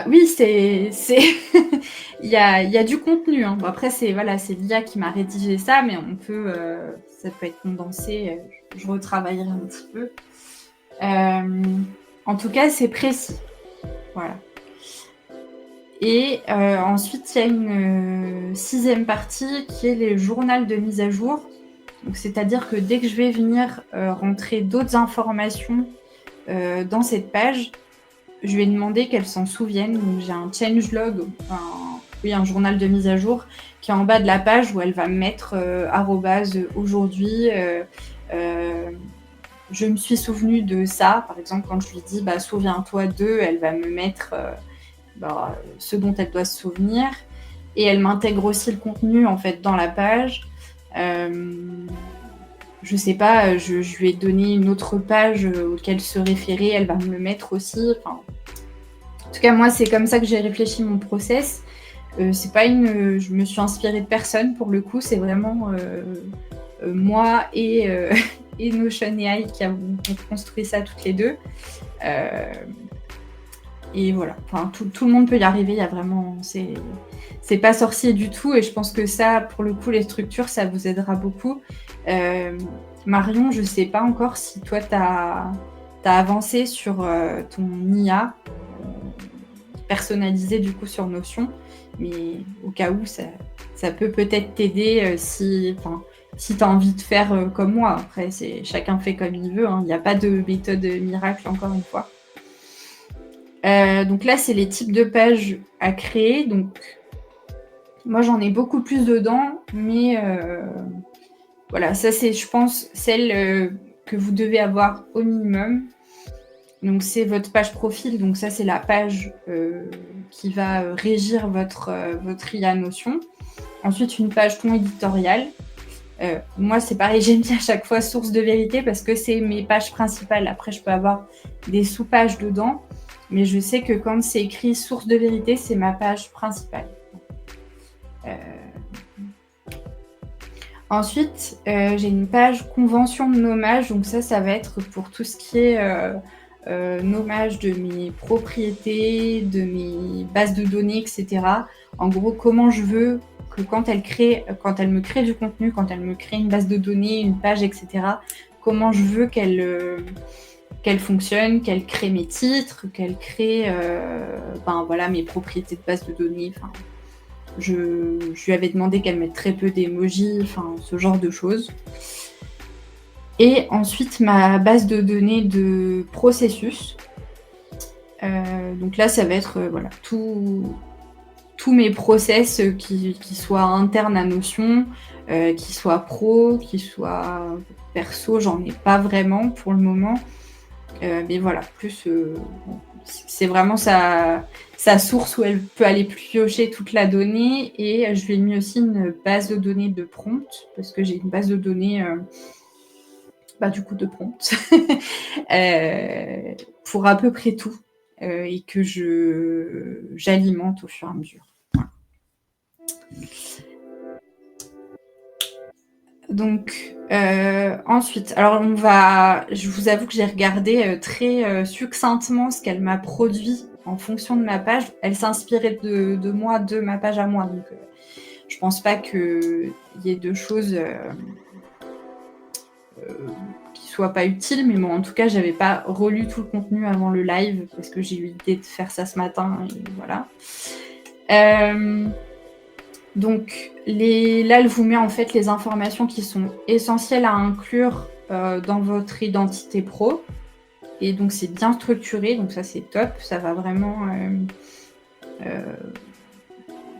Oui, c'est il y a du contenu, hein. Bon, après, c'est l'IA qui m'a rédigé ça, mais ça peut être condensé. Je retravaillerai un petit peu. En tout cas, c'est précis. Voilà. Et ensuite, il y a une 6e partie qui est les journaux de mise à jour. Donc, c'est-à-dire que dès que je vais venir rentrer d'autres informations dans cette page, je vais demander qu'elle s'en souvienne. Donc, j'ai un changelog, un journal de mise à jour qui est en bas de la page où elle va me mettre aujourd'hui. Je me suis souvenu de ça. Par exemple, quand je lui dis souviens-toi de, elle va me mettre ce dont elle doit se souvenir. Et elle m'intègre aussi le contenu en fait dans la page. Je sais pas, je lui ai donné une autre page auquel se référer, elle va me le mettre aussi. Enfin, en tout cas, moi, c'est comme ça que j'ai réfléchi mon process. C'est pas je me suis inspirée de personne pour le coup, c'est vraiment moi et Notion AI qui avons construit ça toutes les deux. Et voilà, enfin, tout le monde peut y arriver, il y a vraiment... C'est pas sorcier du tout, et je pense que ça, pour le coup, les structures, ça vous aidera beaucoup. Marion, je sais pas encore si toi, t'as avancé sur ton IA personnalisé du coup sur Notion, mais au cas où, ça peut peut-être t'aider si tu as envie de faire comme moi. Après, chacun fait comme il veut, hein. Il n'y a pas de méthode miracle, encore une fois. Donc là, c'est les types de pages à créer. Donc, moi, j'en ai beaucoup plus dedans, mais voilà, ça, c'est, je pense, celle que vous devez avoir au minimum. Donc, c'est votre page profil. Donc, ça, c'est la page qui va régir votre IA Notion. Ensuite, une page ton éditorial. Moi, c'est pareil, j'ai mis à chaque fois source de vérité parce que c'est mes pages principales. Après, je peux avoir des sous-pages dedans. Mais je sais que quand c'est écrit source de vérité, c'est ma page principale. Ensuite, j'ai une page convention de nommage. Donc ça va être pour tout ce qui est nommage de mes propriétés, de mes bases de données, etc. En gros, comment je veux que quand elle me crée du contenu, quand elle me crée une base de données, une page, etc., comment je veux qu'elle fonctionne, qu'elle crée mes titres, qu'elle crée mes propriétés de base de données. Je lui avais demandé qu'elle mette très peu d'emojis, ce genre de choses. Et ensuite, ma base de données de processus. Donc là, ça va être tous mes process qui soient internes à Notion, qui soient pro, qui soient perso, j'en ai pas vraiment pour le moment. Mais voilà, plus c'est vraiment sa source où elle peut aller piocher toute la donnée. Et je lui ai mis aussi une base de données de prompt, parce que j'ai une base de données de prompt pour à peu près tout, et que j'alimente au fur et à mesure. Voilà. Donc ensuite, alors je vous avoue que j'ai regardé très succinctement ce qu'elle m'a produit en fonction de ma page. Elle s'inspirait de moi, de ma page à moi, donc je pense pas qu'il y ait de choses qui soient pas utiles, mais bon, en tout cas, j'avais pas relu tout le contenu avant le live parce que j'ai eu l'idée de faire ça ce matin, et voilà. Donc là, elle vous met en fait les informations qui sont essentielles à inclure dans votre identité pro. Et donc, c'est bien structuré, donc ça, c'est top. Ça va vraiment...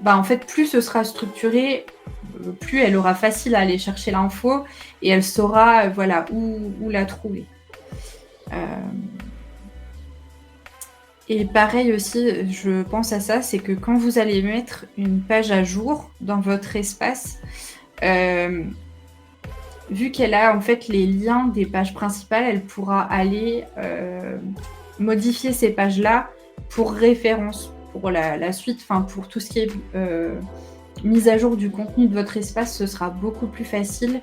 en fait, plus ce sera structuré, plus elle aura facile à aller chercher l'info et elle saura où la trouver. Et pareil aussi, je pense à ça, c'est que quand vous allez mettre une page à jour dans votre espace, vu qu'elle a en fait les liens des pages principales, elle pourra aller modifier ces pages-là pour référence, pour la suite, enfin pour tout ce qui est mise à jour du contenu de votre espace, ce sera beaucoup plus facile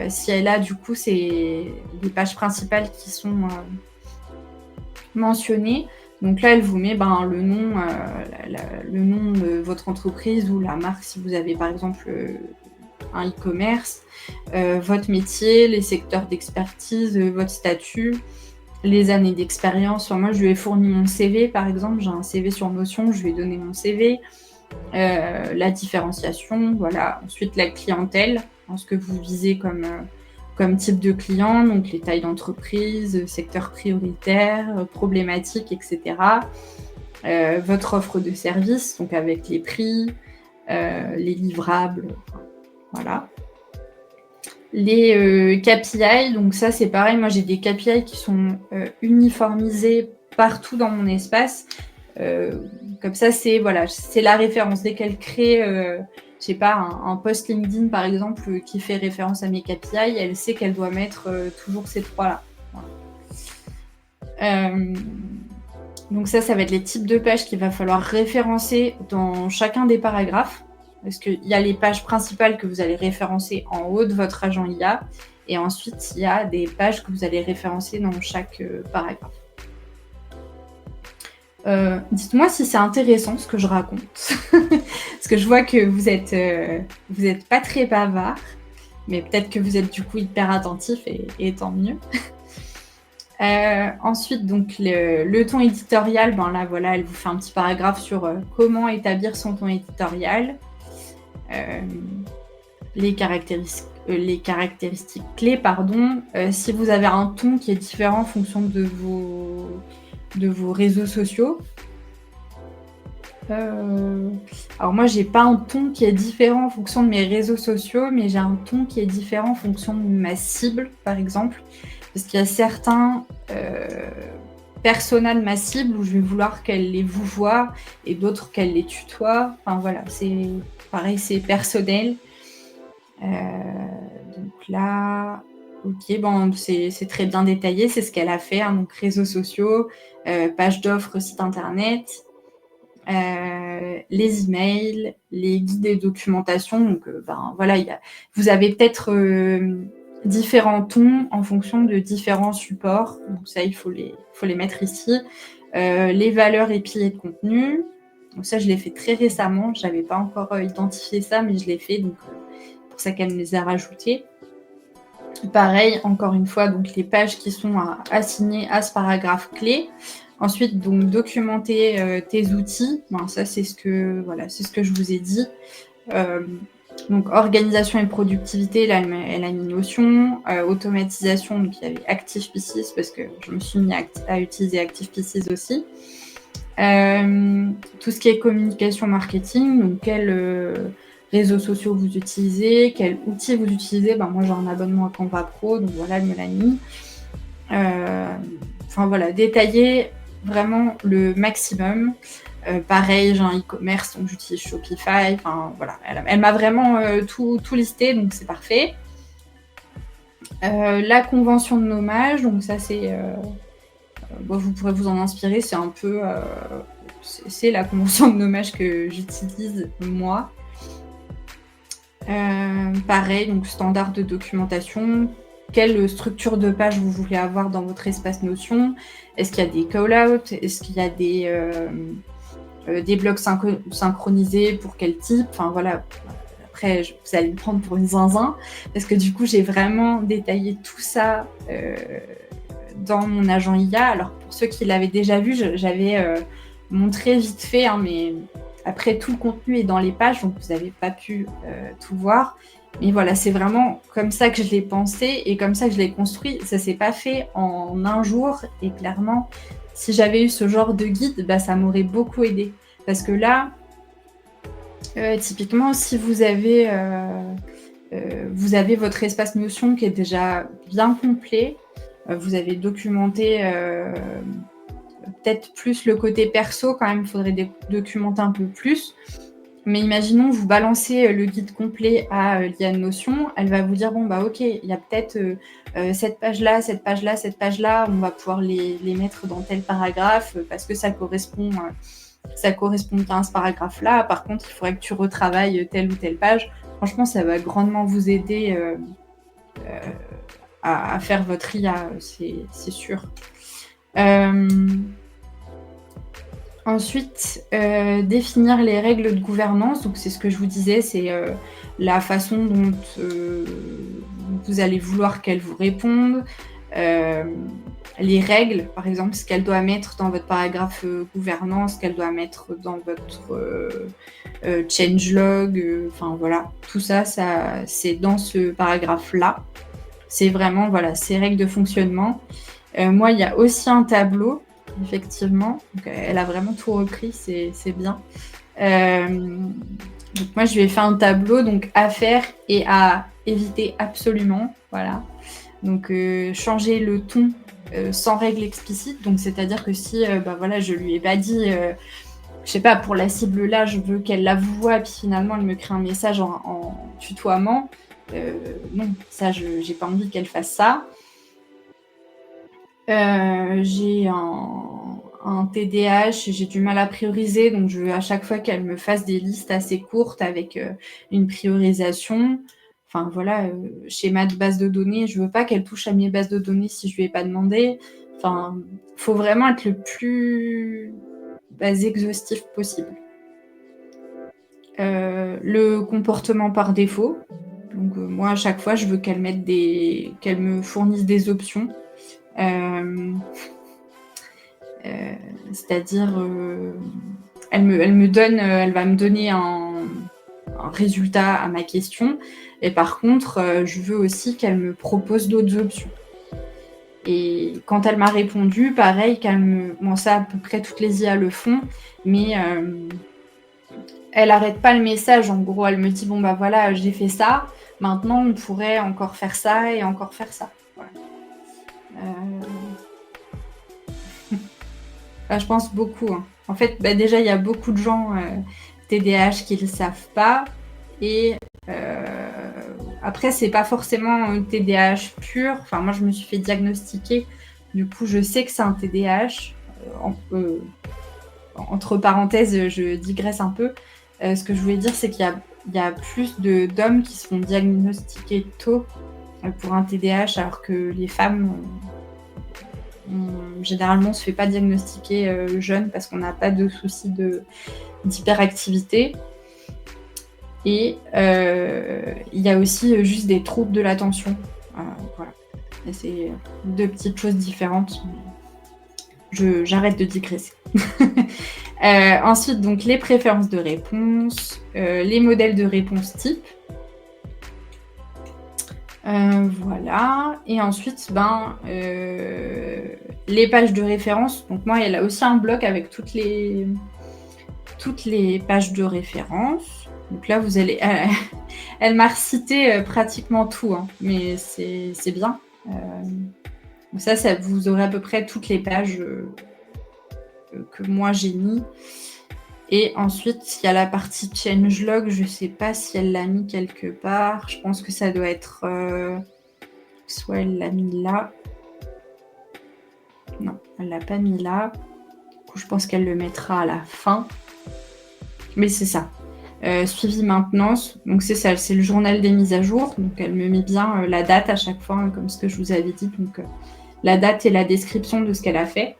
si elle a du coup les pages principales qui sont mentionnées. Donc là, elle vous met le nom de votre entreprise ou la marque si vous avez par exemple un e-commerce, votre métier, les secteurs d'expertise, votre statut, les années d'expérience. Enfin, moi, je lui ai fourni mon CV, par exemple. J'ai un CV sur Notion, je lui ai donné mon CV. La différenciation, voilà. Ensuite, la clientèle, ce que vous visez comme type de client, donc les tailles d'entreprise, secteur prioritaire, problématiques, etc. Votre offre de service, donc avec les prix, les livrables, voilà. Les KPI, donc ça c'est pareil, moi j'ai des KPI qui sont uniformisés partout dans mon espace. Comme ça, c'est la référence. Dès qu'elle crée, je sais pas, un post LinkedIn par exemple qui fait référence à mes KPI, elle sait qu'elle doit mettre toujours ces trois-là. Voilà. Donc ça va être les types de pages qu'il va falloir référencer dans chacun des paragraphes. Parce qu'il y a les pages principales que vous allez référencer en haut de votre agent IA. Et ensuite, il y a des pages que vous allez référencer dans chaque paragraphe. Dites-moi si c'est intéressant ce que je raconte. Parce que je vois que vous êtes pas très bavard. Mais peut-être que vous êtes du coup hyper attentif et tant mieux. Ensuite, donc le ton éditorial, là voilà, elle vous fait un petit paragraphe sur comment établir son ton éditorial, les caractéristiques clés, si vous avez un ton qui est différent en fonction de vos réseaux sociaux. Alors moi, j'ai pas un ton qui est différent en fonction de mes réseaux sociaux, mais j'ai un ton qui est différent en fonction de ma cible, par exemple. Parce qu'il y a certains personas de ma cible où je vais vouloir qu'elle les vous voie et d'autres qu'elle les tutoie. Enfin voilà, c'est pareil, c'est personnel. Donc là, ok, c'est très bien détaillé, c'est ce qu'elle a fait. Donc réseaux sociaux, page d'offres, site internet, les emails, les guides et documentations. Donc voilà, vous avez peut-être différents tons en fonction de différents supports. Donc ça, il faut les mettre ici. Les valeurs et piliers de contenu. Donc ça, je l'ai fait très récemment. Je n'avais pas encore identifié ça, mais je l'ai fait. Donc pour ça qu'elle me les a rajoutées. Pareil, encore une fois, donc les pages qui sont assignées à ce paragraphe clé. Ensuite, donc documenter tes outils. Ça, c'est ce que je vous ai dit. Donc organisation et productivité, là elle a une notion. Automatisation, donc il y avait Active Pieces parce que je me suis mis à utiliser Active Pieces aussi. Tout ce qui est communication marketing, donc quels réseaux sociaux vous utilisez, quels outils vous utilisez. Moi j'ai un abonnement à Canva Pro, donc voilà, elle me l'a mis. Enfin voilà, détailler vraiment le maximum. Pareil, j'ai un e-commerce, donc j'utilise Shopify. Enfin voilà, elle m'a vraiment tout listé, donc c'est parfait. La convention de nommage, donc ça c'est, vous pourrez vous en inspirer, c'est un peu, c'est la convention de nommage que j'utilise moi. Pareil, donc standard de documentation. Quelle structure de page vous voulez avoir dans votre espace Notion? Est-ce qu'il y a des call-outs? Est-ce qu'il y a des blocs synchronisés pour quel type? Enfin voilà, après vous allez me prendre pour une zinzin parce que du coup j'ai vraiment détaillé tout ça dans mon agent IA. Alors pour ceux qui l'avaient déjà vu, j'avais montré vite fait, mais après tout le contenu est dans les pages, donc vous n'avez pas pu tout voir. Mais voilà, c'est vraiment comme ça que je l'ai pensé et comme ça que je l'ai construit. Ça s'est pas fait en un jour et clairement, si j'avais eu ce genre de guide, ça m'aurait beaucoup aidé. Parce que là, typiquement, si vous avez votre espace Notion qui est déjà bien complet, vous avez documenté peut-être plus le côté perso quand même, il faudrait documenter un peu plus. Mais imaginons, vous balancez le guide complet à Liane Notion, elle va vous dire bon bah ok, il y a peut-être cette page-là, cette page-là, cette page-là, on va pouvoir les mettre dans tel paragraphe parce que ça correspond bien à ce paragraphe-là. Par contre, il faudrait que tu retravailles telle ou telle page. Franchement, ça va grandement vous aider à faire votre IA, c'est sûr. Ensuite, définir les règles de gouvernance. Donc, c'est ce que je vous disais, c'est la façon dont vous allez vouloir qu'elle vous réponde. Les règles, par exemple, ce qu'elle doit mettre dans votre paragraphe gouvernance, ce qu'elle doit mettre dans votre changelog. Enfin, voilà, tout ça, c'est dans ce paragraphe-là. C'est vraiment, voilà, ces règles de fonctionnement. Moi, il y a aussi un tableau. Effectivement, donc, elle a vraiment tout repris, c'est bien. Donc moi, je lui ai fait un tableau donc à faire et à éviter absolument, voilà. Donc changer le ton sans règle explicite, donc c'est-à-dire que si, voilà, je lui ai pas dit, je sais pas, pour la cible là, je veux qu'elle la voie, puis finalement elle me crée un message en tutoiement. Non, ça, j'ai pas envie qu'elle fasse ça. J'ai un TDAH, j'ai du mal à prioriser, donc je veux à chaque fois qu'elle me fasse des listes assez courtes avec une priorisation. Enfin voilà, schéma de base de données, je veux pas qu'elle touche à mes bases de données si je lui ai pas demandé. Enfin, faut vraiment être le plus exhaustif possible. Le comportement par défaut. Donc moi à chaque fois je veux qu'elle me fournisse des options. C'est-à-dire, elle va me donner un résultat à ma question, et par contre, je veux aussi qu'elle me propose d'autres options. Et quand elle m'a répondu, pareil, bon, ça à peu près toutes les IA le font, mais elle arrête pas le message. En gros, elle me dit bon bah voilà, j'ai fait ça. Maintenant, on pourrait encore faire ça et encore faire ça. Voilà. Je pense beaucoup. Hein. En fait, déjà, il y a beaucoup de gens TDAH qui ne le savent pas. Et après, c'est pas forcément un TDAH pur. Enfin, moi, je me suis fait diagnostiquer. Du coup, je sais que c'est un TDAH. Entre parenthèses, je digresse un peu. Ce que je voulais dire, c'est qu'il y a plus d'hommes qui se font diagnostiquer tôt pour un TDAH, alors que les femmes... généralement, on ne se fait pas diagnostiquer jeune parce qu'on n'a pas de soucis d'hyperactivité. Et il y a aussi juste des troubles de l'attention. Voilà. Et c'est deux petites choses différentes. J'arrête de digresser. Ensuite, donc, les préférences de réponse, les modèles de réponse type. Voilà. Et ensuite, les pages de référence. Donc moi, elle a aussi un bloc avec toutes les pages de référence. Donc là, vous allez... elle m'a recité pratiquement tout, hein, mais c'est bien. Donc ça, vous aurez à peu près toutes les pages que moi j'ai mis. Et ensuite, il y a la partie changelog. Je ne sais pas si elle l'a mis quelque part. Je pense que ça doit être... soit elle l'a mis là. Non, elle ne l'a pas mis là. Du coup, je pense qu'elle le mettra à la fin. Mais c'est ça. Suivi maintenance. Donc c'est ça, c'est le journal des mises à jour. Donc elle me met bien la date à chaque fois, comme ce que je vous avais dit. Donc la date et la description de ce qu'elle a fait.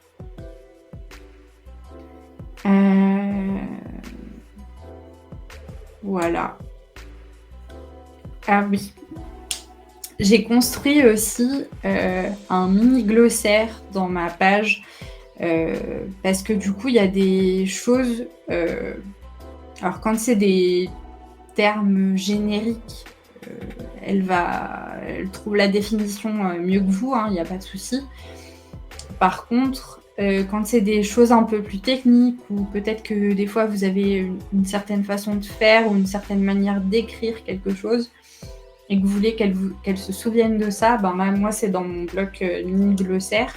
Voilà. Ah oui. J'ai construit aussi un mini glossaire dans ma page parce que du coup, il y a des choses... alors, quand c'est des termes génériques, elle trouve la définition mieux que vous, il n'y a pas de souci. Par contre, quand c'est des choses un peu plus techniques ou peut-être que des fois vous avez une certaine façon de faire ou une certaine manière d'écrire quelque chose et que vous voulez qu'elle se souvienne de ça, moi c'est dans mon bloc mini glossaire.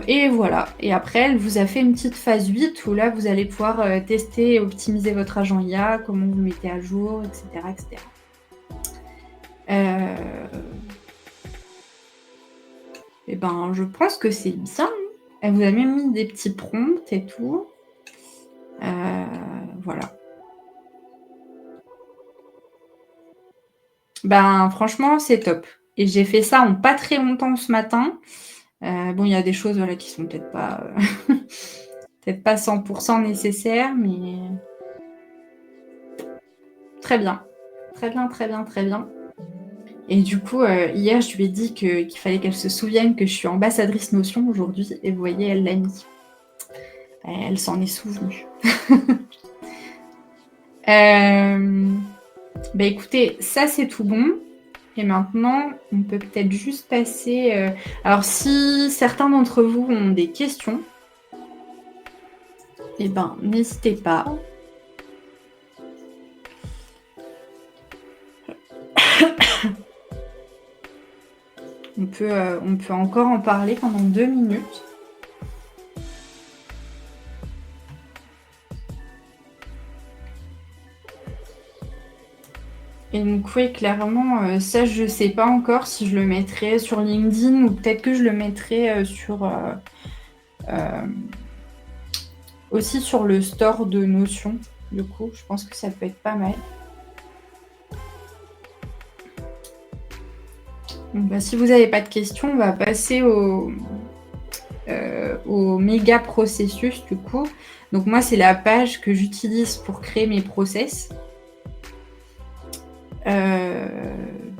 Et voilà. Et après, elle vous a fait une petite phase 8 où là, vous allez pouvoir tester et optimiser votre agent IA, comment vous le mettez à jour, etc. etc. Et ben, je pense que c'est bien. Elle vous a même mis des petits prompts et tout. Voilà. Ben, franchement, c'est top. Et j'ai fait ça en pas très longtemps ce matin. Bon, il y a des choses voilà, qui sont peut-être pas, peut-être pas 100% nécessaires, mais très bien. Très bien, très bien, très bien. Et du coup, hier, je lui ai dit qu'il fallait qu'elle se souvienne que je suis ambassadrice Notion aujourd'hui. Et vous voyez, elle l'a mis. Elle s'en est souvenue. Bah écoutez, ça c'est tout bon. Et maintenant, on peut peut-être juste passer... Alors, si certains d'entre vous ont des questions, eh ben, n'hésitez pas. On peut encore en parler pendant 2 minutes. Et donc oui, clairement, ça je sais pas encore si je le mettrai sur LinkedIn ou peut-être que je le mettrai aussi sur le store de Notion. Du coup, je pense que ça peut être pas mal. Donc, bah, si vous n'avez pas de questions, on va passer au méga processus du coup. Donc moi, c'est la page que j'utilise pour créer mes process.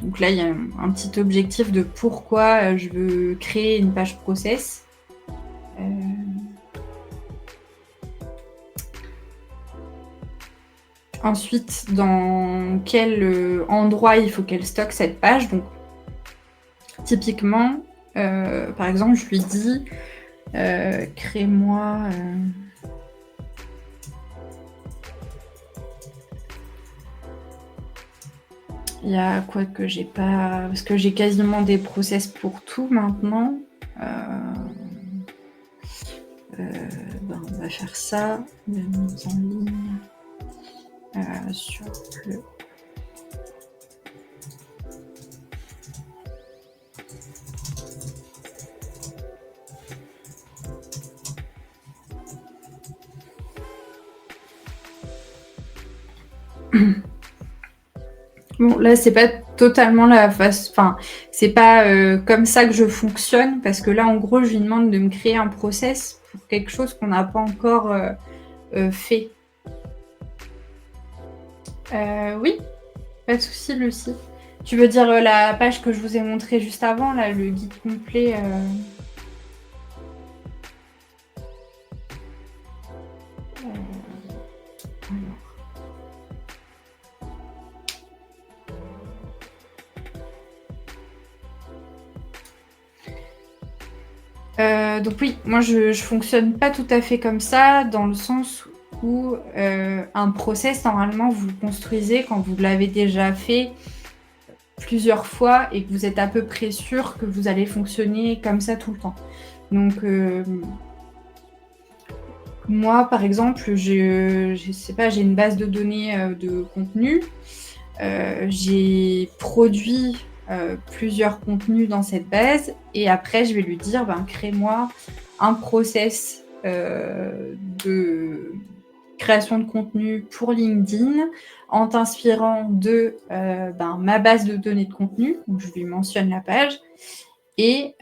Donc là, il y a un petit objectif de pourquoi je veux créer une page process. Ensuite, dans quel endroit il faut qu'elle stocke cette page. Donc, typiquement, par exemple, je lui dis crée-moi... Il y a quoi que j'ai pas... Parce que j'ai quasiment des process pour tout maintenant. Ben, on va faire ça. La mise en ligne sur le... Bon, là, c'est pas totalement la face... Enfin, c'est pas comme ça que je fonctionne, parce que là, en gros, je lui demande de me créer un process pour quelque chose qu'on n'a pas encore fait. Oui, pas de souci, Lucie. Tu veux dire la page que je vous ai montrée juste avant, là, le guide complet donc oui, moi je fonctionne pas tout à fait comme ça, dans le sens où un process, normalement, vous le construisez quand vous l'avez déjà fait plusieurs fois et que vous êtes à peu près sûr que vous allez fonctionner comme ça tout le temps. Donc moi, par exemple, je sais pas, j'ai une base de données de contenu. J'ai produit plusieurs contenus dans cette base et après je vais lui dire crée-moi un process de création de contenu pour LinkedIn en t'inspirant de ma base de données de contenu, donc je lui mentionne la page, et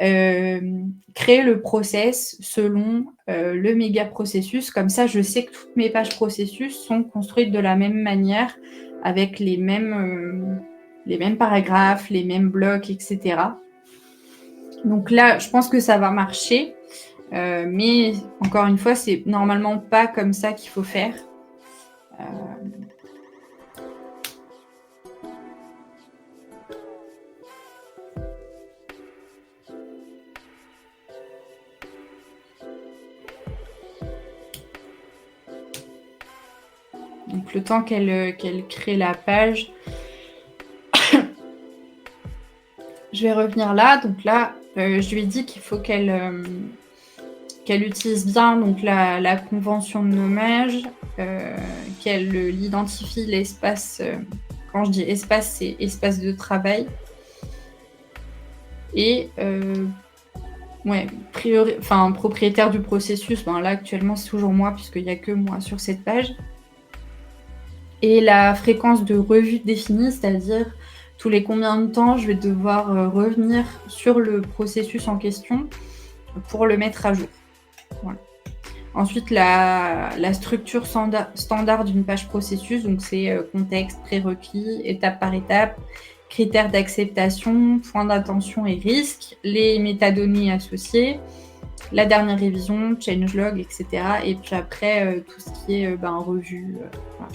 créer le process selon le méga processus. Comme ça, je sais que toutes mes pages processus sont construites de la même manière, avec les mêmes paragraphes, les mêmes blocs, etc. Donc là, je pense que ça va marcher. Mais encore une fois, c'est normalement pas comme ça qu'il faut faire. Donc le temps qu'elle crée la page, je vais revenir là. Donc là, je lui ai dit qu'il faut qu'elle qu'elle utilise bien donc la convention de nommage, qu'elle identifie l'espace, quand je dis espace, c'est espace de travail. Et ouais, propriétaire du processus, ben là actuellement c'est toujours moi puisqu'il n'y a que moi sur cette page. Et la fréquence de revue définie, c'est-à-dire tous les combien de temps je vais devoir revenir sur le processus en question pour le mettre à jour. Voilà. Ensuite, la structure standard d'une page processus, donc c'est contexte, prérequis, étape par étape, critères d'acceptation, points d'attention et risques, les métadonnées associées, la dernière révision, changelog, etc. Et puis après, tout ce qui est revue. Voilà.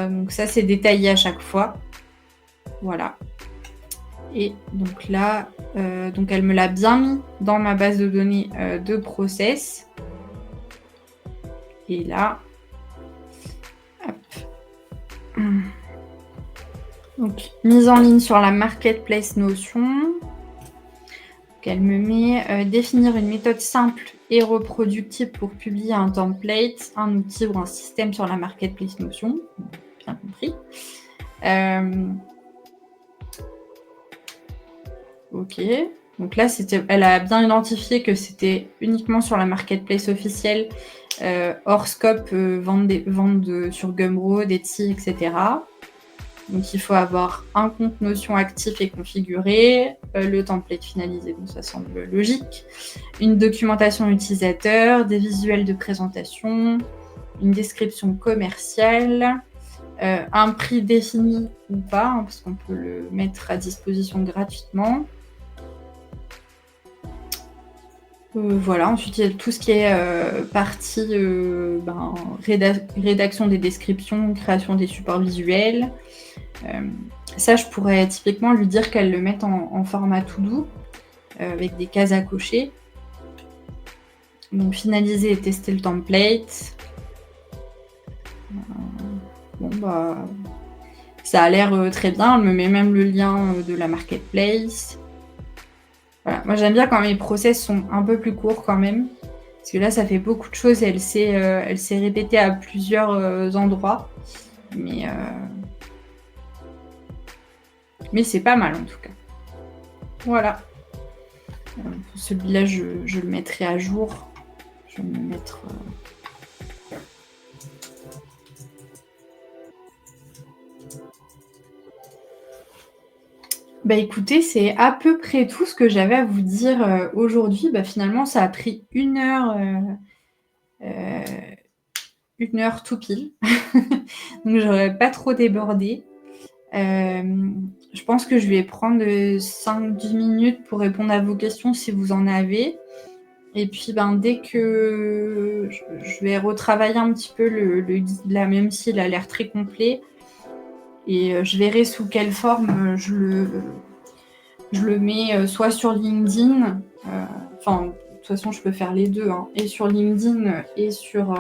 Donc ça, c'est détaillé à chaque fois. Voilà. Et donc là, donc elle me l'a bien mis dans ma base de données de process. Et là, hop. Donc, mise en ligne sur la marketplace Notion. Donc, elle me met définir une méthode simple et reproductible pour publier un template, un outil ou un système sur la marketplace Notion. Bien compris. Ok. Donc là, elle a bien identifié que c'était uniquement sur la marketplace officielle, hors scope, vente sur Gumroad, Etsy, etc. Donc, il faut avoir un compte Notion actif et configuré, le template finalisé, donc ça semble logique, une documentation utilisateur, des visuels de présentation, une description commerciale, un prix défini ou pas, hein, parce qu'on peut le mettre à disposition gratuitement. Voilà, ensuite il y a tout ce qui est partie rédaction des descriptions, création des supports visuels. Ça, je pourrais typiquement lui dire qu'elle le mette en format to-do, avec des cases à cocher. Donc finaliser et tester le template. Ça a l'air très bien. Elle me met même le lien de la marketplace. Voilà. Moi, j'aime bien quand mes process sont un peu plus courts quand même. Parce que là, ça fait beaucoup de choses et elle s'est répétée à plusieurs endroits. Mais c'est pas mal en tout cas. Voilà. Celui-là, je le mettrai à jour. Je vais me mettre... écoutez, c'est à peu près tout ce que j'avais à vous dire aujourd'hui. Finalement, ça a pris 1 heure, 1 heure tout pile. Donc, j'aurais pas trop débordé. Je pense que je vais prendre 5-10 minutes pour répondre à vos questions si vous en avez. Et puis, dès que je vais retravailler un petit peu le guide là, même s'il a l'air très complet. Et je verrai sous quelle forme je le mets soit sur LinkedIn, de toute façon je peux faire les deux, hein, et sur LinkedIn et sur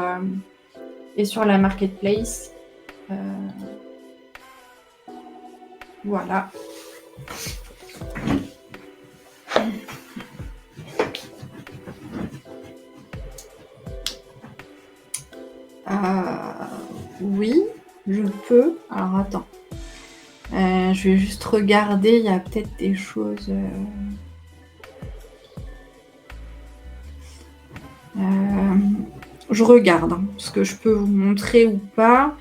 la marketplace. Voilà. Oui, je peux. Alors attends. Je vais juste regarder, il y a peut-être des choses... je regarde ce que je peux vous montrer ou pas.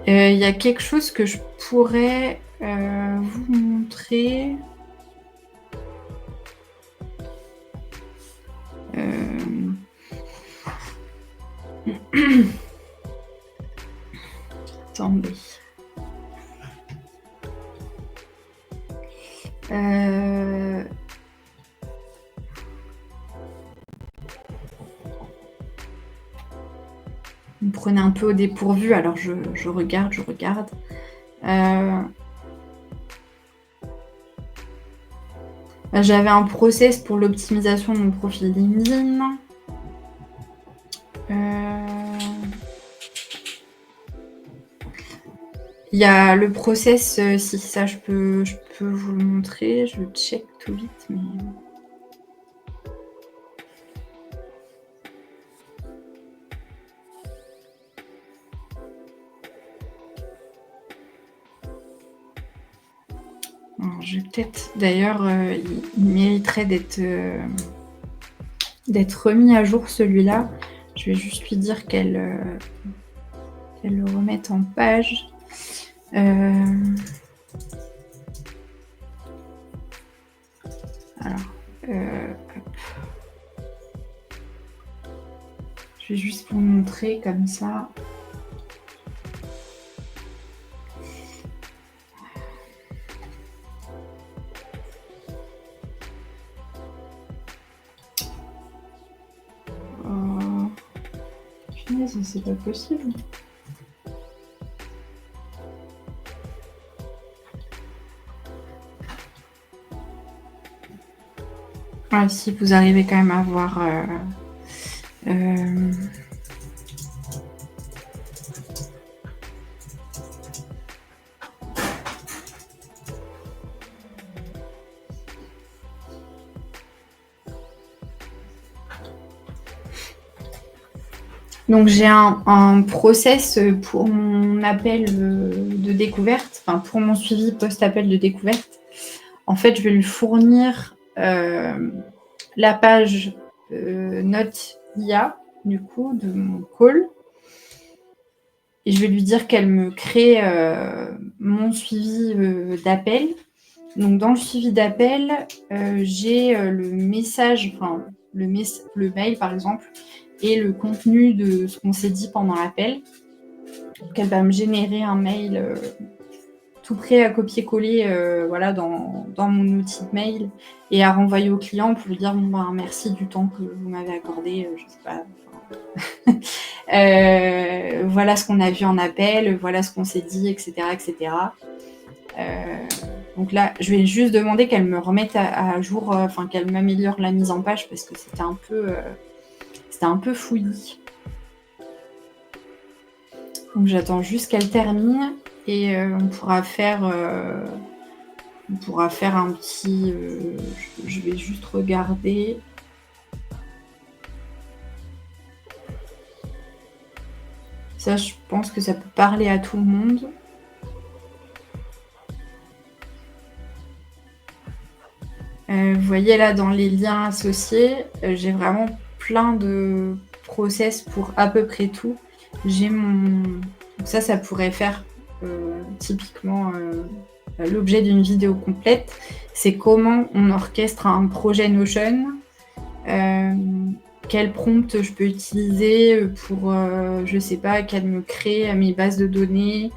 Il y a quelque chose que je pourrais vous montrer. Attendez. Vous me prenez un peu au dépourvu, alors je regarde. J'avais un process pour l'optimisation de mon profil LinkedIn. Il y a le process, si ça je peux vous le montrer, je check tout vite, mais alors je vais peut-être d'ailleurs, il mériterait d'être remis à jour celui-là. Je vais juste lui dire qu'elle le remette en page. Alors, hop. Je vais juste vous montrer comme ça. Oh, punaise, c'est pas possible. Ah, si vous arrivez quand même à voir. Donc j'ai un process pour mon appel de découverte, enfin pour mon suivi post-appel de découverte. En fait, je vais lui fournir la page note IA du coup de mon call. Et je vais lui dire qu'elle me crée mon suivi d'appel. Donc dans le suivi d'appel, j'ai le message, enfin le mail par exemple, et le contenu de ce qu'on s'est dit pendant l'appel. Donc elle va me générer un mail tout prêt à copier-coller voilà, dans mon outil de mail et à renvoyer au client pour lui dire bon, ben, merci du temps que vous m'avez accordé, je sais pas. Voilà ce qu'on a vu en appel, voilà ce qu'on s'est dit, etc. etc. Donc là, je vais juste demander qu'elle me remette à jour, enfin qu'elle m'améliore la mise en page parce que c'était un peu fouillis. Donc j'attends juste qu'elle termine et on pourra faire un petit... je vais juste regarder. Ça, je pense que ça peut parler à tout le monde. Vous voyez là, dans les liens associés, j'ai vraiment plein de process pour à peu près tout. J'ai mon... Ça pourrait faire typiquement l'objet d'une vidéo complète. C'est comment on orchestre un projet Notion. Quel prompt je peux utiliser pour, je sais pas, qu'elle me crée mes bases de données,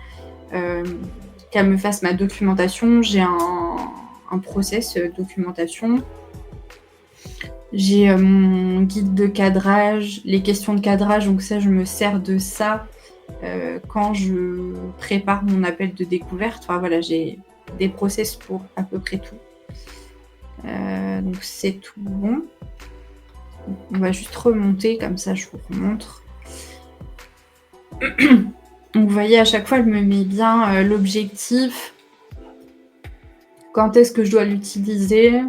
qu'elle me fasse ma documentation. J'ai un process documentation. J'ai mon guide de cadrage, les questions de cadrage, donc ça, je me sers de ça quand je prépare mon appel de découverte. Enfin voilà, j'ai des process pour à peu près tout. Donc c'est tout bon. On va juste remonter, comme ça je vous remontre. Donc vous voyez, à chaque fois, elle me met bien l'objectif, quand est-ce que je dois l'utiliser,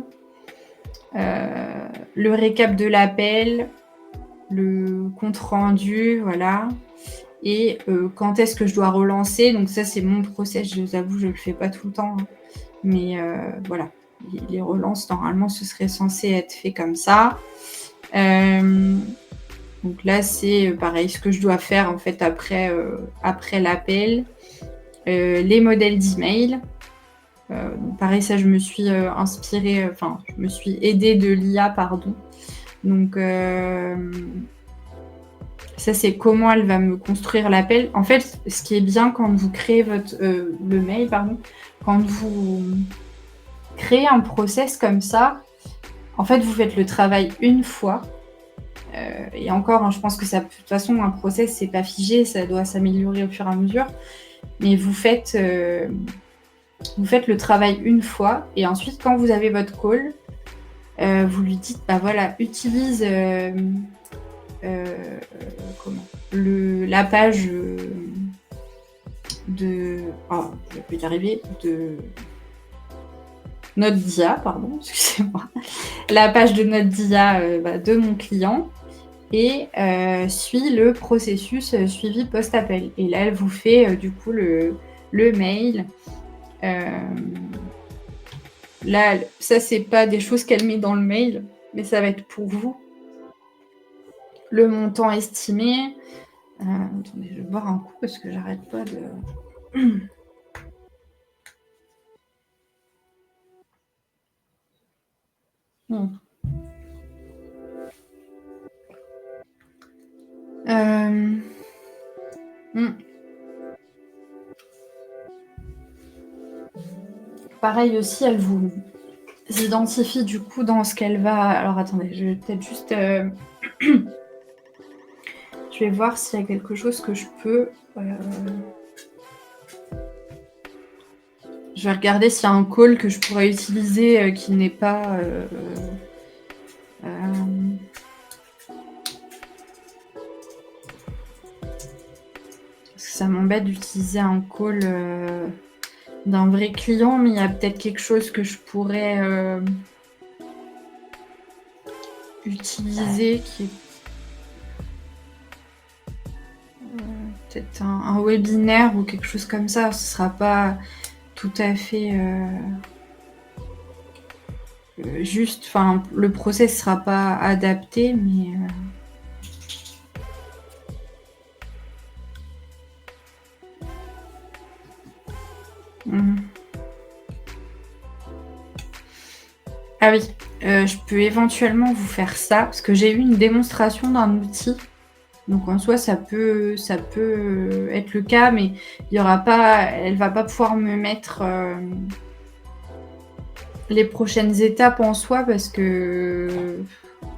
le récap de l'appel, le compte rendu, voilà. Et quand est-ce que je dois relancer. Donc ça, c'est mon process, je vous avoue, je ne le fais pas tout le temps. Hein. Mais voilà, les relances, normalement, ce serait censé être fait comme ça. Donc là, c'est pareil, ce que je dois faire en fait après l'appel. Les modèles d'email. Pareil, ça, je me suis inspirée, enfin, je me suis aidée de l'IA, pardon. Donc, ça, c'est comment elle va me construire l'appel. En fait, ce qui est bien quand vous créez le mail, pardon, quand vous créez un process comme ça, en fait, vous faites le travail une fois. Et encore, hein, je pense que ça, de toute façon, un process, c'est pas figé, ça doit s'améliorer au fur et à mesure. Mais vous faites le travail une fois, et ensuite, quand vous avez votre call, vous lui dites, bah voilà, utilise comment la page de... Oh, je vais y arriver. De Note.dia, pardon, excusez-moi. La page de Note.dia de mon client et suit le processus suivi post-appel. Et là, elle vous fait du coup le mail. Là, ça, c'est pas des choses qu'elle met dans le mail, mais ça va être pour vous. Le montant estimé. Attendez, je vais boire un coup parce que j'arrête pas de... Pareil aussi, elle vous identifie du coup dans ce qu'elle va... Alors attendez, je vais peut-être juste... je vais voir s'il y a quelque chose que je peux... Je vais regarder s'il y a un call que je pourrais utiliser qui n'est pas... Parce que ça m'embête d'utiliser un call d'un vrai client, mais il y a peut-être quelque chose que je pourrais utiliser qui est peut-être un webinaire ou quelque chose comme ça. Ce sera pas tout à fait juste, enfin le process sera pas adapté, mais ah oui, je peux éventuellement vous faire ça parce que j'ai eu une démonstration d'un outil. Donc en soi, ça peut être le cas, mais il y aura pas, elle va pas pouvoir me mettre les prochaines étapes en soi parce que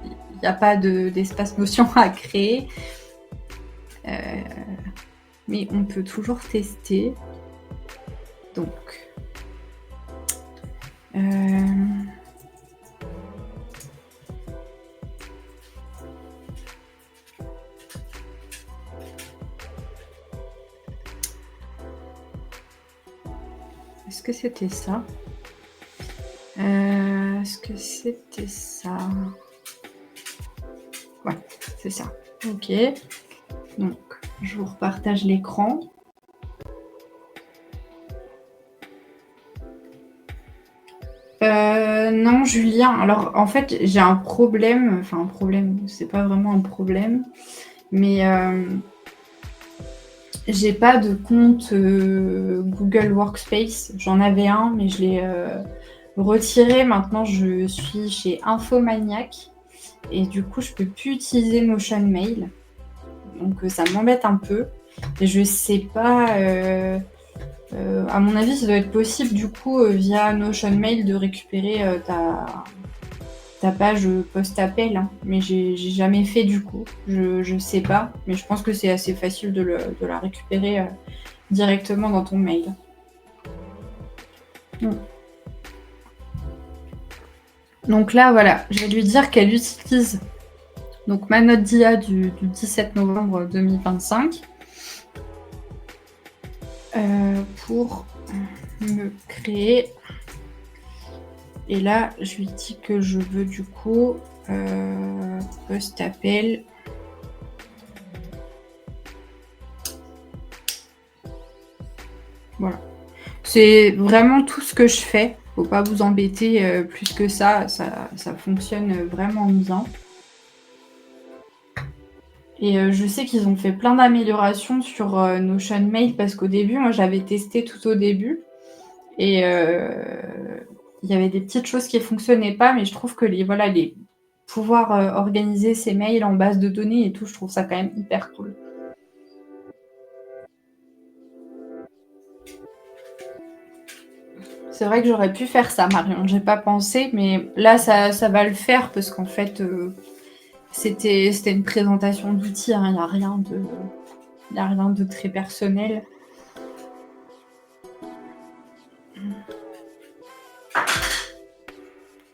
il n'y a pas d'espace notion à créer. Mais on peut toujours tester. Donc, est-ce que c'était ça? Est-ce que c'était ça? Ouais, c'est ça. Ok. Donc, je vous repartage l'écran. Non, Julien. Alors, en fait, j'ai un problème. Enfin, un problème. C'est pas vraiment un problème. Mais j'ai pas de compte Google Workspace. J'en avais un, mais je l'ai retiré. Maintenant, je suis chez Infomaniac. Et du coup, je peux plus utiliser Notion Mail. Donc, ça m'embête un peu. Et je sais pas... à mon avis, ça doit être possible, du coup, via Notion Mail, de récupérer ta page post-appel. Hein. Mais j'ai jamais fait, du coup. Je sais pas. Mais je pense que c'est assez facile de la récupérer directement dans ton mail. Donc là, voilà. Je vais lui dire qu'elle utilise donc ma Note.dia du 17 novembre 2025 pour me créer. Et là, je lui dis que je veux du coup post-appel. Voilà. C'est vraiment tout ce que je fais. Faut pas vous embêter plus que ça. Ça fonctionne vraiment bien. Et je sais qu'ils ont fait plein d'améliorations sur Notion Mail parce qu'au début, moi, j'avais testé tout au début. Et il y avait des petites choses qui ne fonctionnaient pas, mais je trouve que les pouvoir organiser ces mails en base de données et tout, je trouve ça quand même hyper cool. C'est vrai que j'aurais pu faire ça, Marion. J'ai pas pensé, mais là, ça va le faire parce qu'en fait, c'était une présentation d'outils. Hein. Il n'y a rien de très personnel.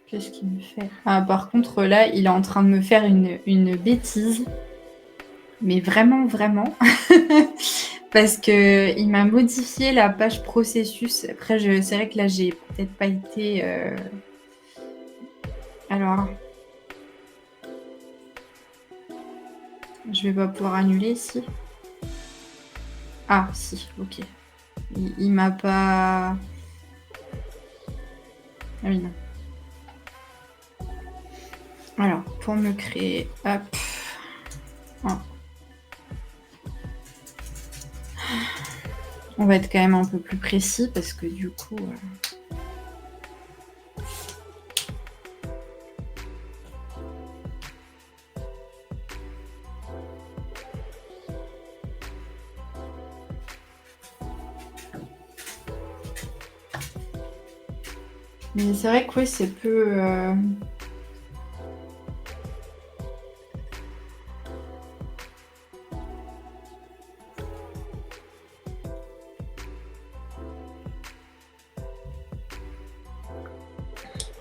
Qu'est-ce qu'il me fait? Ah, par contre, là, il est en train de me faire une bêtise. Mais vraiment, vraiment. Parce que il m'a modifié la page processus. Après, c'est vrai que là, j'ai peut-être pas été. Alors, je vais pas pouvoir annuler ici. Ah, si, ok. Il m'a pas. Ah oui, non. Alors, pour me créer, hop. Oh. On va être quand même un peu plus précis parce que du coup. Mais c'est vrai que oui, c'est peu.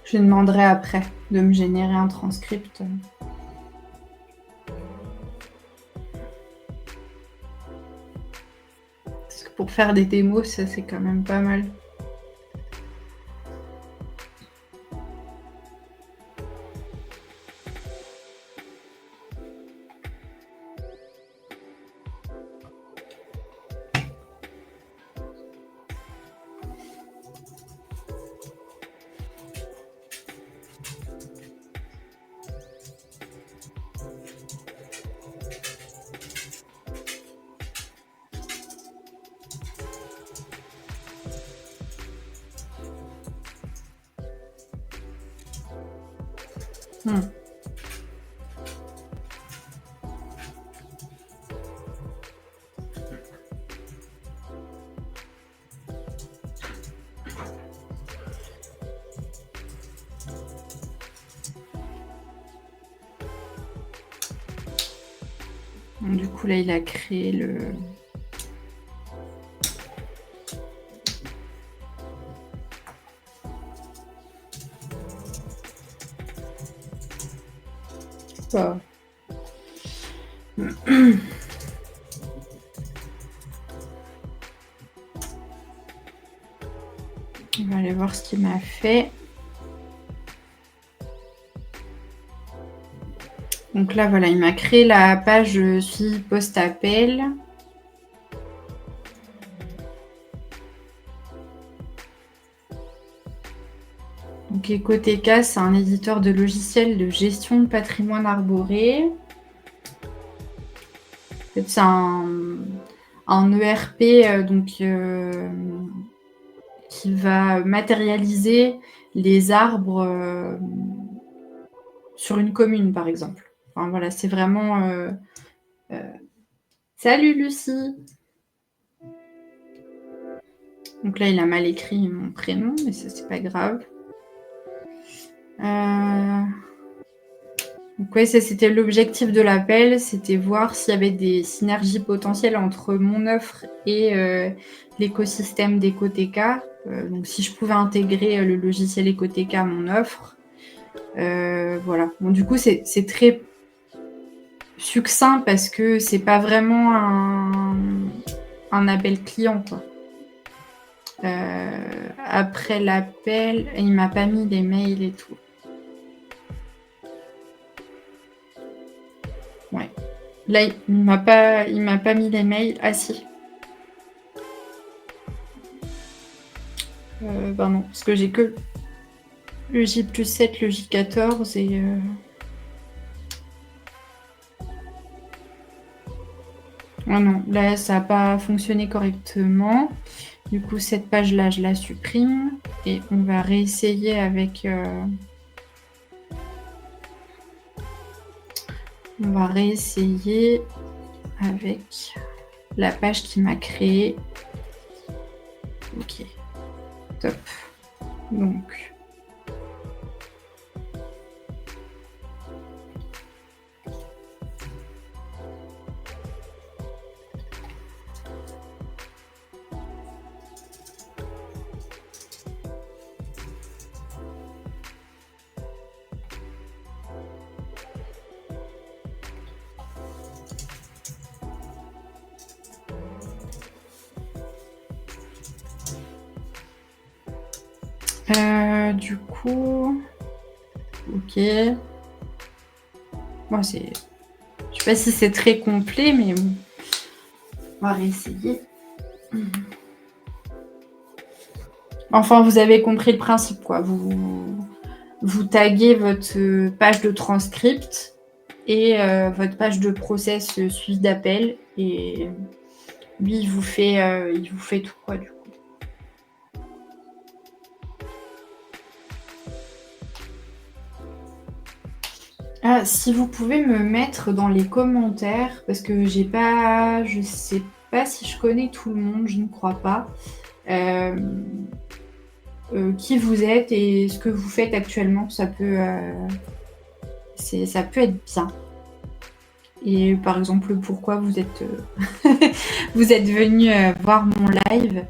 Je lui demanderai après de me générer un transcript. Parce que pour faire des démos, ça c'est quand même pas mal. Donc, du coup, là, il a créé le. Ça. On va aller voir ce qu'il m'a fait. Donc là, voilà, il m'a créé la page suivi post-appel. Donc Ecoteka, c'est un éditeur de logiciels de gestion de patrimoine arboré. En fait, c'est un ERP donc, qui va matérialiser les arbres sur une commune, par exemple. Enfin, voilà, c'est vraiment... Salut Lucie! Donc là, il a mal écrit mon prénom, mais ça, c'est pas grave. Donc ouais, ça c'était l'objectif de l'appel, c'était voir s'il y avait des synergies potentielles entre mon offre et l'écosystème d'Ecoteka. Donc si je pouvais intégrer le logiciel Ecoteka à mon offre. Voilà. Bon, du coup, c'est très succinct parce que c'est pas vraiment un appel client, quoi. Après l'appel, il m'a pas mis des mails et tout. Ouais. Là, il m'a pas mis les mails. Ah si. Ben non, parce que j'ai que le J+7, le J14 et... Ah non, là, ça n'a pas fonctionné correctement. Du coup, cette page-là, je la supprime. Et on va réessayer avec... On va réessayer avec la page qui m'a créé. Ok, top. Donc... Du coup, ok. Bon, je sais pas si c'est très complet, mais bon. On va réessayer. Enfin, vous avez compris le principe, quoi. Vous taguez votre page de transcript et votre page de process suivi d'appel. Et lui, il vous fait tout, quoi, du coup. Ah, si vous pouvez me mettre dans les commentaires, parce que je sais pas si je connais tout le monde, je ne crois pas, qui vous êtes et ce que vous faites actuellement, ça peut être bien. Et par exemple, pourquoi vous êtes venu voir mon live,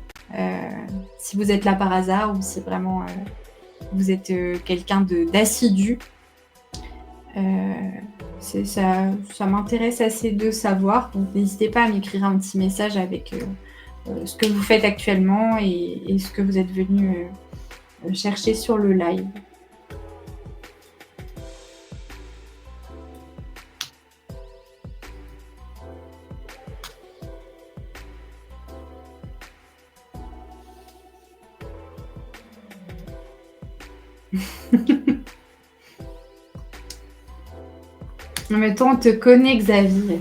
si vous êtes là par hasard ou si vraiment vous êtes quelqu'un d'assidu. Ça m'intéresse assez de savoir, donc n'hésitez pas à m'écrire un petit message avec ce que vous faites actuellement et ce que vous êtes venu chercher sur le live. Mais toi, on te connaît, Xavier.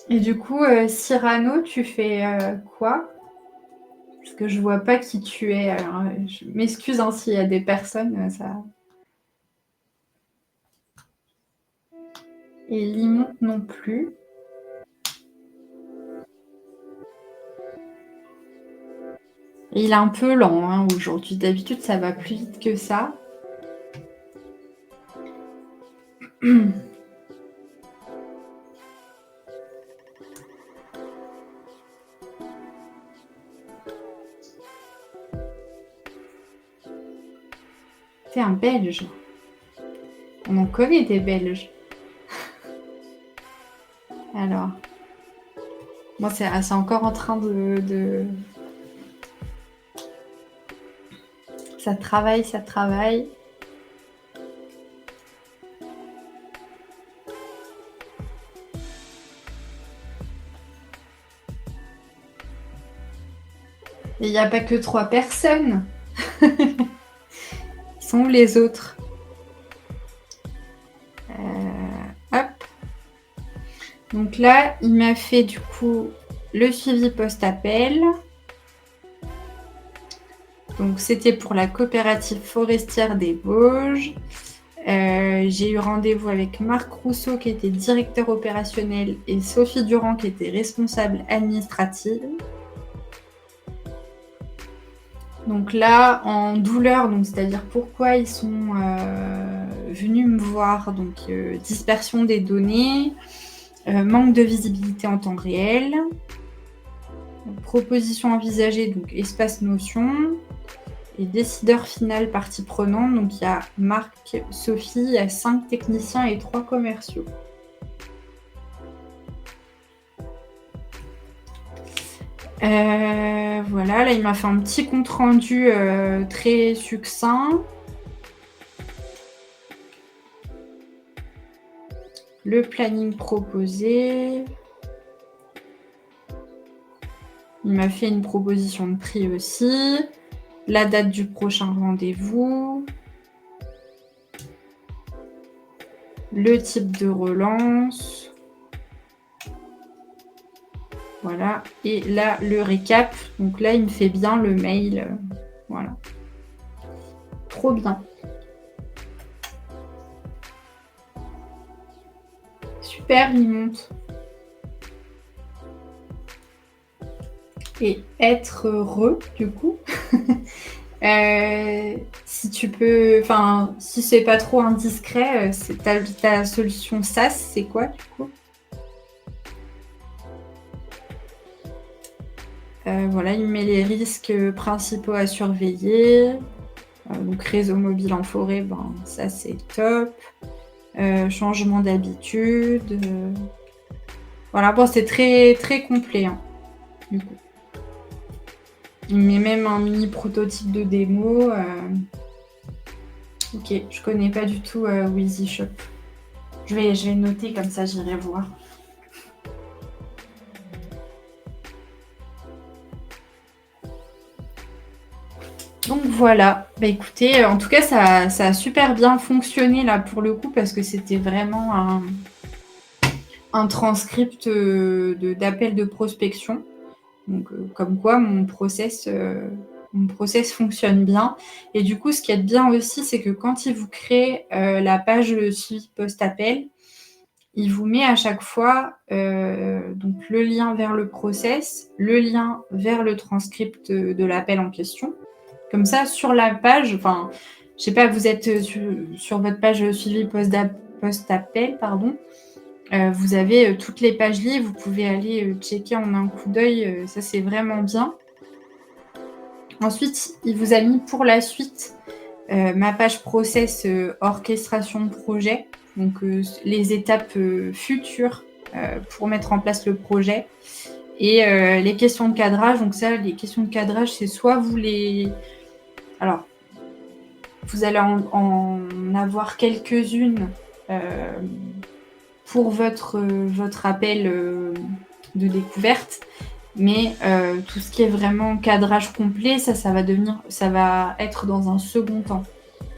Et du coup, Cyrano, tu fais quoi? Parce que je vois pas qui tu es. Alors, je m'excuse hein, s'il y a des personnes, ça. Et Limon non plus. Et il est un peu lent hein, aujourd'hui. D'habitude, ça va plus vite que ça. C'est un Belge. On en connaît des Belges. Alors. Moi, c'est encore en train de... Ça travaille. Et il n'y a pas que 3 personnes. Ils sont où les autres? Hop. Donc là, il m'a fait du coup le suivi post-appel. Donc c'était pour la coopérative forestière des Vosges. J'ai eu rendez-vous avec Marc Rousseau qui était directeur opérationnel et Sophie Durand qui était responsable administrative. Donc là, en douleur, donc c'est-à-dire pourquoi ils sont venus me voir, donc dispersion des données, manque de visibilité en temps réel, proposition envisagée, donc espace notion, et décideur final partie prenante, donc il y a Marc, Sophie, il y a 5 techniciens et 3 commerciaux. Voilà, là il m'a fait un petit compte rendu très succinct. Le planning proposé. Il m'a fait une proposition de prix aussi. La date du prochain rendez-vous. Le type de relance. Voilà. Et là, le récap. Donc là, il me fait bien le mail. Voilà. Trop bien. Super, il monte. Et être heureux, du coup. Si tu peux... Enfin, si c'est pas trop indiscret, ta solution SaaS, c'est quoi, du coup? Voilà, il met les risques principaux à surveiller. Donc réseau mobile en forêt, ben, ça c'est top. changement d'habitude. Voilà, bon, c'est très, très complet, hein, du coup. Il met même un mini prototype de démo. Ok, je connais pas du tout Wheezy Shop. Je vais noter, comme ça j'irai voir. Donc voilà, bah écoutez, en tout cas ça a super bien fonctionné là pour le coup parce que c'était vraiment un transcript d'appel de prospection. Donc comme quoi mon process fonctionne bien. Et du coup, ce qui est bien aussi, c'est que quand il vous crée la page suivi post-appel, il vous met à chaque fois donc le lien vers le process, le lien vers le transcript de l'appel en question. Comme ça, sur la page, enfin, je sais pas, vous êtes sur votre page suivi post-appel, pardon. Vous avez toutes les pages libres, vous pouvez aller checker en un coup d'œil, ça c'est vraiment bien. Ensuite, il vous a mis pour la suite ma page process orchestration de projet, donc les étapes futures pour mettre en place le projet. Et les questions de cadrage, donc ça, les questions de cadrage, c'est soit vous les... Alors, vous allez en avoir quelques-unes pour votre appel de découverte, mais tout ce qui est vraiment cadrage complet, ça va être dans un second temps,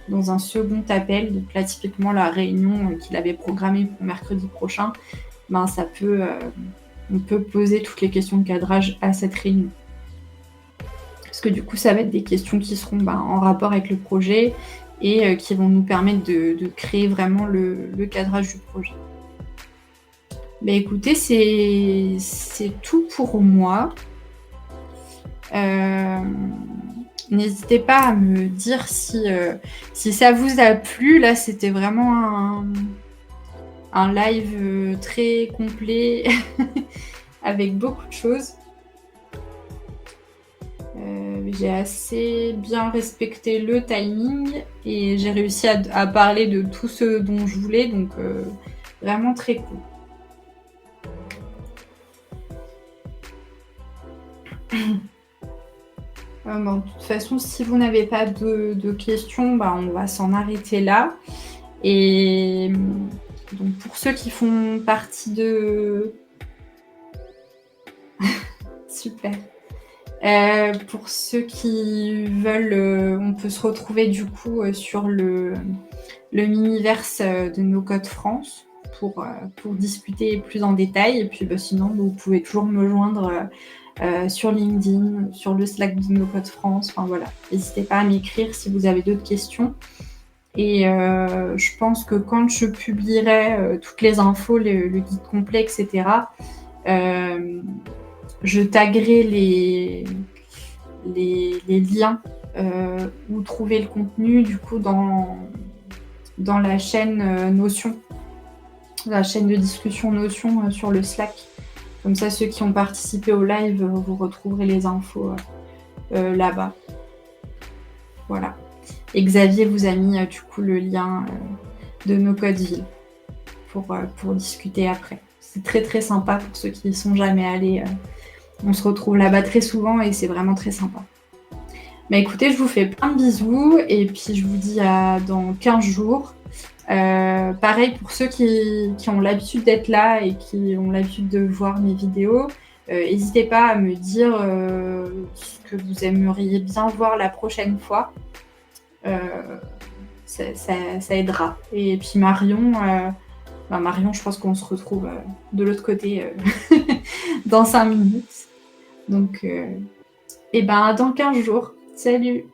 dans un second appel. Donc là, typiquement, la réunion qu'il avait programmée pour mercredi prochain, ben, on peut poser toutes les questions de cadrage à cette réunion. Parce que du coup, ça va être des questions qui seront en rapport avec le projet et qui vont nous permettre de créer vraiment le cadrage du projet. Écoutez, c'est tout pour moi. N'hésitez pas à me dire si ça vous a plu. Là, c'était vraiment un live très complet avec beaucoup de choses. J'ai assez bien respecté le timing et j'ai réussi à parler de tout ce dont je voulais, donc vraiment très cool. De toute façon, si vous n'avez pas de questions, on va s'en arrêter là. Et donc pour ceux qui font partie de... Super. Pour ceux qui veulent, on peut se retrouver du coup sur le mini-verse de No Code France pour discuter plus en détail. Et puis sinon, vous pouvez toujours me joindre sur LinkedIn, sur le Slack de No Code France. Enfin voilà, n'hésitez pas à m'écrire si vous avez d'autres questions. Et je pense que quand je publierai toutes les infos, le guide complet, etc., je taguerai les liens où trouver le contenu du coup dans la chaîne Notion, la chaîne de discussion Notion sur le Slack. Comme ça, ceux qui ont participé au live, vous retrouverez les infos là-bas. Voilà. Et Xavier vous a mis du coup le lien de No Code Ville pour discuter après. C'est très très sympa pour ceux qui n'y sont jamais allés. On se retrouve là-bas très souvent et c'est vraiment très sympa. Écoutez, je vous fais plein de bisous et puis je vous dis à dans 15 jours. Pareil pour ceux qui ont l'habitude d'être là et qui ont l'habitude de voir mes vidéos, n'hésitez pas à me dire ce que vous aimeriez bien voir la prochaine fois. Ça aidera. Et puis Marion, je pense qu'on se retrouve de l'autre côté dans 5 minutes. Donc, dans 15 jours. Salut!